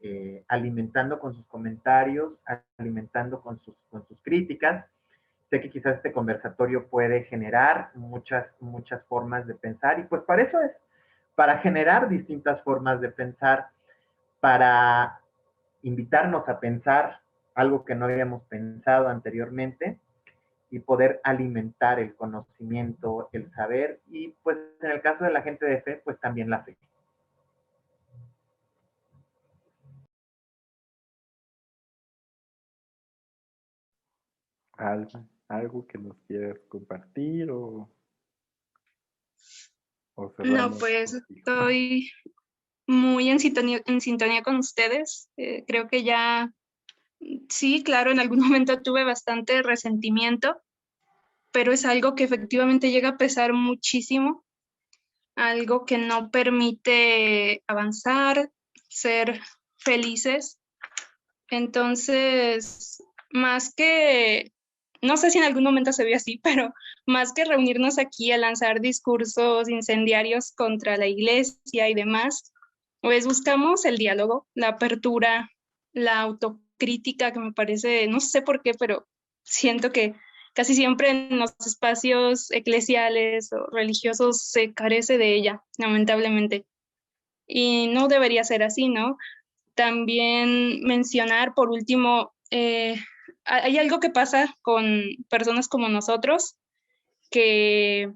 alimentando con sus comentarios, alimentando con sus críticas. Sé que quizás este conversatorio puede generar muchas formas de pensar, y pues para eso es, para generar distintas formas de pensar, para invitarnos a pensar algo que no habíamos pensado anteriormente y poder alimentar el conocimiento, el saber, y pues en el caso de la gente de fe, pues también la fe. Alma. ¿Algo que nos quieras compartir o No, cerramos pues contigo? estoy muy en sintonía con ustedes. Creo que ya, sí, claro, en algún momento tuve bastante resentimiento, pero es algo que efectivamente llega a pesar muchísimo, algo que no permite avanzar, ser felices. Entonces, más que, no sé si en algún momento se vio así, pero más que reunirnos aquí a lanzar discursos incendiarios contra la iglesia y demás, pues buscamos el diálogo, la apertura, la autocrítica, que me parece, no sé por qué, pero siento que casi siempre en los espacios eclesiales o religiosos se carece de ella, lamentablemente. Y no debería ser así, ¿no? También mencionar, por último, hay algo que pasa con personas como nosotros que,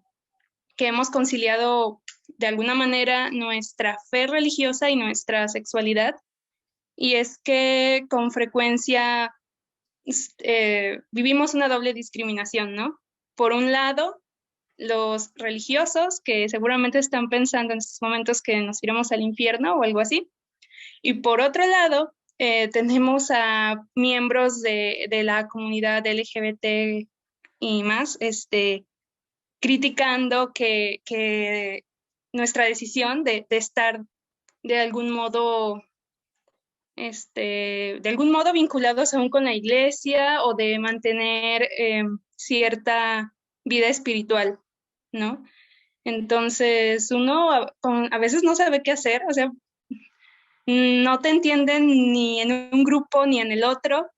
que hemos conciliado de alguna manera nuestra fe religiosa y nuestra sexualidad, y es que con frecuencia vivimos una doble discriminación, ¿no? Por un lado, los religiosos que seguramente están pensando en estos momentos que nos iremos al infierno o algo así, y por otro lado, tenemos a miembros de la comunidad LGBT y más, criticando que nuestra decisión de estar de algún modo, de algún modo vinculados aún con la iglesia o de mantener cierta vida espiritual, ¿no? Entonces, uno a veces no sabe qué hacer, o sea, no te entienden ni en un grupo ni en el otro.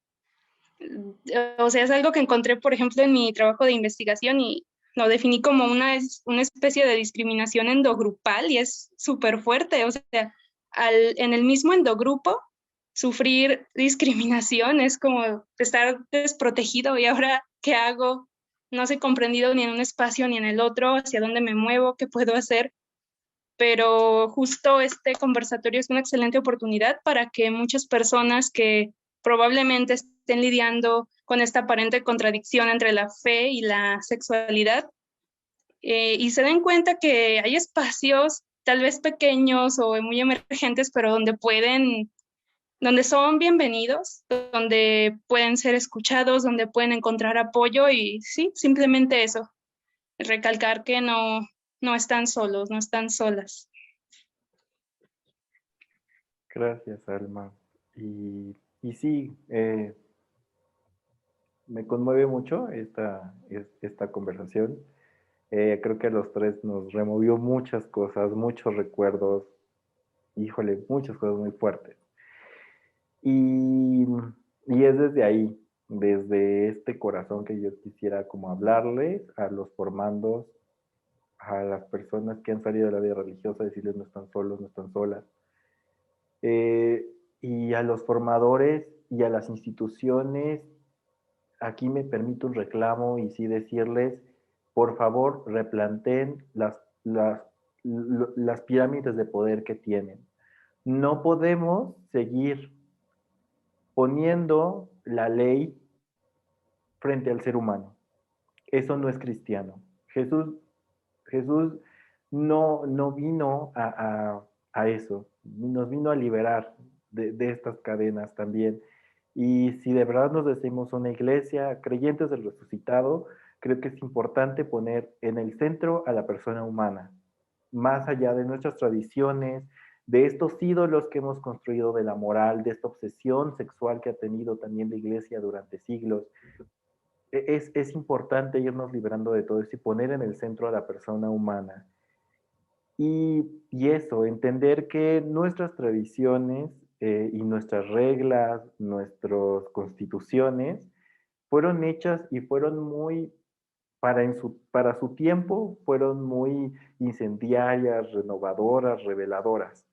O sea, es algo que encontré, por ejemplo, en mi trabajo de investigación y lo definí como una especie de discriminación endogrupal y es súper fuerte. O sea, en el mismo endogrupo, sufrir discriminación es como estar desprotegido y ahora, ¿qué hago? No soy comprendido ni en un espacio ni en el otro, hacia dónde me muevo, qué puedo hacer, pero justo este conversatorio es una excelente oportunidad para que muchas personas que probablemente estén lidiando con esta aparente contradicción entre la fe y la sexualidad, y se den cuenta que hay espacios tal vez pequeños o muy emergentes, pero donde son bienvenidos, donde pueden ser escuchados, donde pueden encontrar apoyo y sí, simplemente eso, recalcar que no están solos, no están solas. Gracias, Alma. Y sí, me conmueve mucho esta conversación. Creo que a los tres nos removió muchas cosas, muchos recuerdos, híjole, muchas cosas muy fuertes. Y, y es desde ahí, desde este corazón que yo quisiera como hablarles a los formandos, a las personas que han salido de la vida religiosa, decirles no están solos, no están solas. Eh, y a los formadores y a las instituciones, aquí me permito un reclamo y sí decirles, por favor, replanteen las pirámides de poder que tienen. No podemos seguir poniendo la ley frente al ser humano. Eso no es cristiano. Jesús no vino a eso, nos vino a liberar de estas cadenas también. Y si de verdad nos decimos una iglesia, creyentes del resucitado, creo que es importante poner en el centro a la persona humana, más allá de nuestras tradiciones, de estos ídolos que hemos construido de la moral, de esta obsesión sexual que ha tenido también la iglesia durante siglos. Es importante irnos liberando de todo eso y poner en el centro a la persona humana. Y eso, entender que nuestras tradiciones y nuestras reglas, nuestras constituciones, fueron hechas y fueron muy, para su tiempo, fueron muy incendiarias, renovadoras, reveladoras.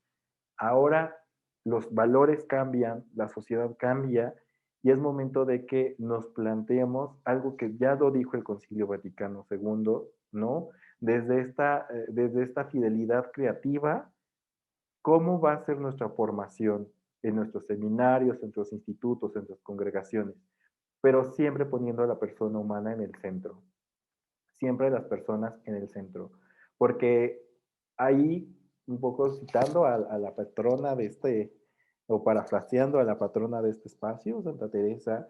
Ahora los valores cambian, la sociedad cambia y es momento de que nos planteemos algo que ya lo dijo el Concilio Vaticano II, ¿no? Desde esta fidelidad creativa, ¿cómo va a ser nuestra formación en nuestros seminarios, en nuestros institutos, en nuestras congregaciones? pero siempre poniendo a la persona humana en el centro, siempre las personas en el centro, porque ahí, un poco citando a la patrona de este, o parafraseando a la patrona de este espacio, Santa Teresa,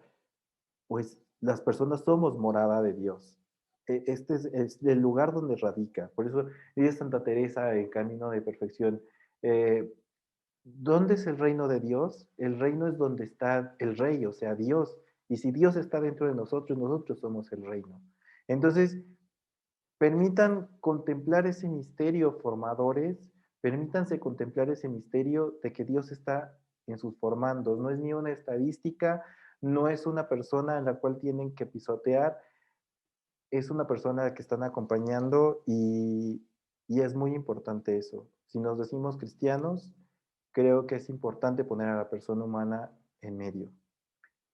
pues las personas somos morada de Dios. Este es el lugar donde radica. Por eso dice Santa Teresa en Camino de Perfección. eh, ¿Dónde es el reino de Dios? El reino es donde está el rey, o sea, Dios. Y si Dios está dentro de nosotros, nosotros somos el reino. Entonces, permitan contemplar ese misterio, formadores, permítanse contemplar ese misterio de que Dios está en sus formandos. No es ni una estadística, no es una persona en la cual tienen que pisotear, es una persona que están acompañando y es muy importante eso. Si nos decimos cristianos, creo que es importante poner a la persona humana en medio.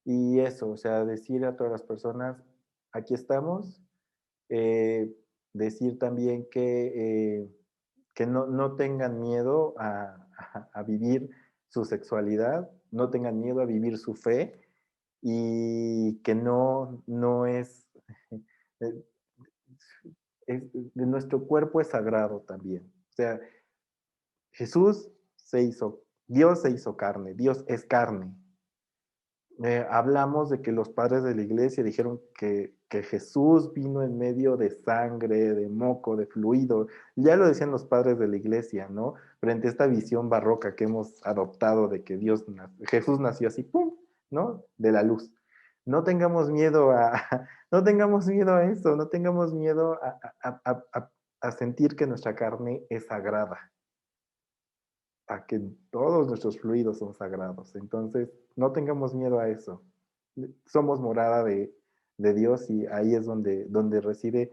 Y eso, o sea, decir a todas las personas, aquí estamos, eh, decir también que no tengan miedo a vivir su sexualidad, no tengan miedo a vivir su fe y que no es, eh, de nuestro cuerpo es sagrado también. O sea, Jesús se hizo, Dios se hizo carne, Dios es carne. Hablamos de que los padres de la iglesia dijeron que Jesús vino en medio de sangre, de moco, de fluido. Ya lo decían los padres de la iglesia, ¿no? Frente a esta visión barroca que hemos adoptado de que Jesús nació así, ¡pum!, ¿no? De la luz. No tengamos miedo no tengamos miedo a eso, no tengamos miedo a sentir que nuestra carne es sagrada, a que todos nuestros fluidos son sagrados. Entonces, no tengamos miedo a eso. Somos morada de Dios y ahí es donde reside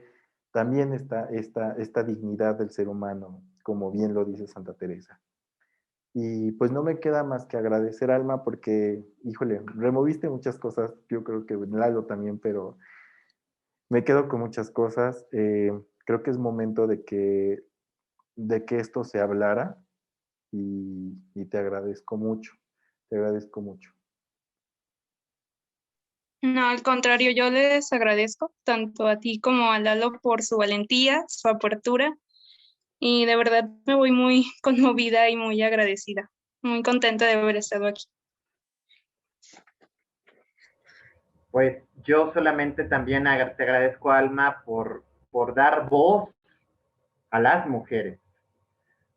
también esta dignidad del ser humano, como bien lo dice Santa Teresa. Y pues no me queda más que agradecer, Alma, porque, híjole, removiste muchas cosas, yo creo que Lalo también, pero me quedo con muchas cosas. Creo que es momento de que esto se hablara y te agradezco mucho, te agradezco mucho. No, al contrario, yo les agradezco tanto a ti como a Lalo por su valentía, su apertura, y de verdad me voy muy conmovida y muy agradecida, muy contenta de haber estado aquí. Pues yo solamente también te agradezco, Alma, por dar voz a las mujeres,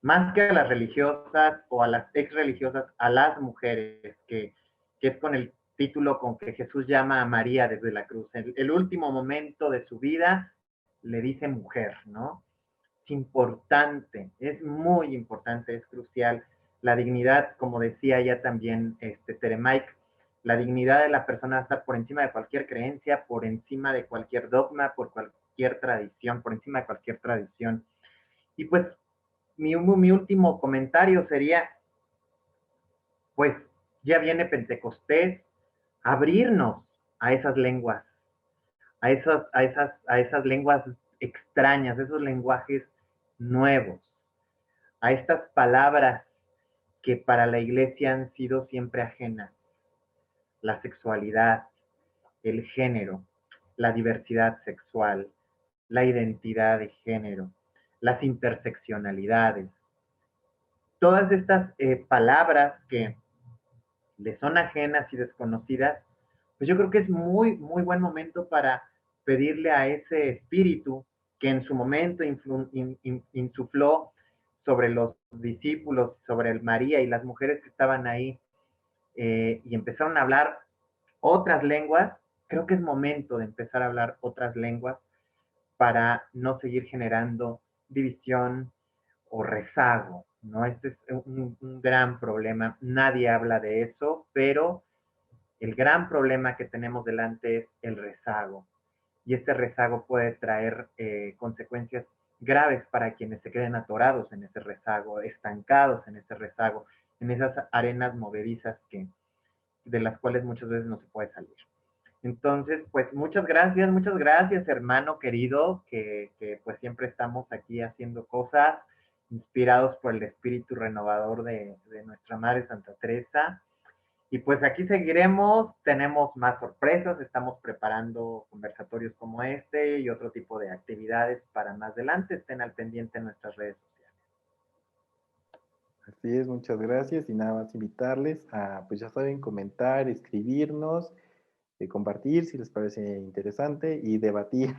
más que a las religiosas o a las ex religiosas, a las mujeres, que es con el título con que Jesús llama a María desde la cruz. El último momento de su vida le dice mujer, ¿no? Es importante, es muy importante, es crucial. La dignidad, como decía ya también Teremaic, la dignidad de la persona está por encima de cualquier creencia, por encima de cualquier dogma, por cualquier tradición, por encima de cualquier tradición. Y pues mi último comentario sería, pues ya viene Pentecostés, abrirnos a esas lenguas, a esas lenguas extrañas, esos lenguajes nuevos, a estas palabras que para la iglesia han sido siempre ajenas: la sexualidad, el género, la diversidad sexual, la identidad de género, las interseccionalidades. Todas estas palabras que le son ajenas y desconocidas, pues yo creo que es muy, muy buen momento para pedirle a ese espíritu que en su momento insufló sobre los discípulos, sobre el María y las mujeres que estaban ahí, y empezaron a hablar otras lenguas. Creo que es momento de empezar a hablar otras lenguas para no seguir generando división o rezago, ¿no? Este es un gran problema. Nadie habla de eso, pero el gran problema que tenemos delante es el rezago. Y este rezago puede traer consecuencias graves para quienes se queden atorados en ese rezago, estancados en ese rezago, en esas arenas movedizas de las cuales muchas veces no se puede salir. Entonces, pues muchas gracias, hermano querido, que pues siempre estamos aquí haciendo cosas, inspirados por el espíritu renovador de nuestra Madre Santa Teresa. Y pues aquí seguiremos, tenemos más sorpresas, estamos preparando conversatorios como este y otro tipo de actividades para más adelante. Estén al pendiente en nuestras redes sociales. Así es, muchas gracias y nada más invitarles a, pues ya saben, comentar, escribirnos, compartir si les parece interesante y debatir.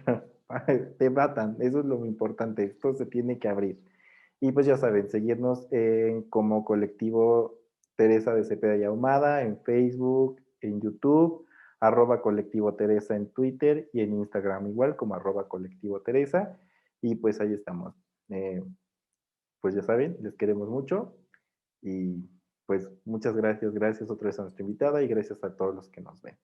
Debatan, eso es lo importante, esto se tiene que abrir. Y pues ya saben, seguirnos como colectivo Teresa de Cepeda y Ahumada en Facebook, en YouTube, @colectivo Teresa en Twitter y en Instagram igual como @colectivo Teresa. Y pues ahí estamos. Pues ya saben, les queremos mucho y pues muchas gracias, gracias otra vez a nuestra invitada y gracias a todos los que nos ven.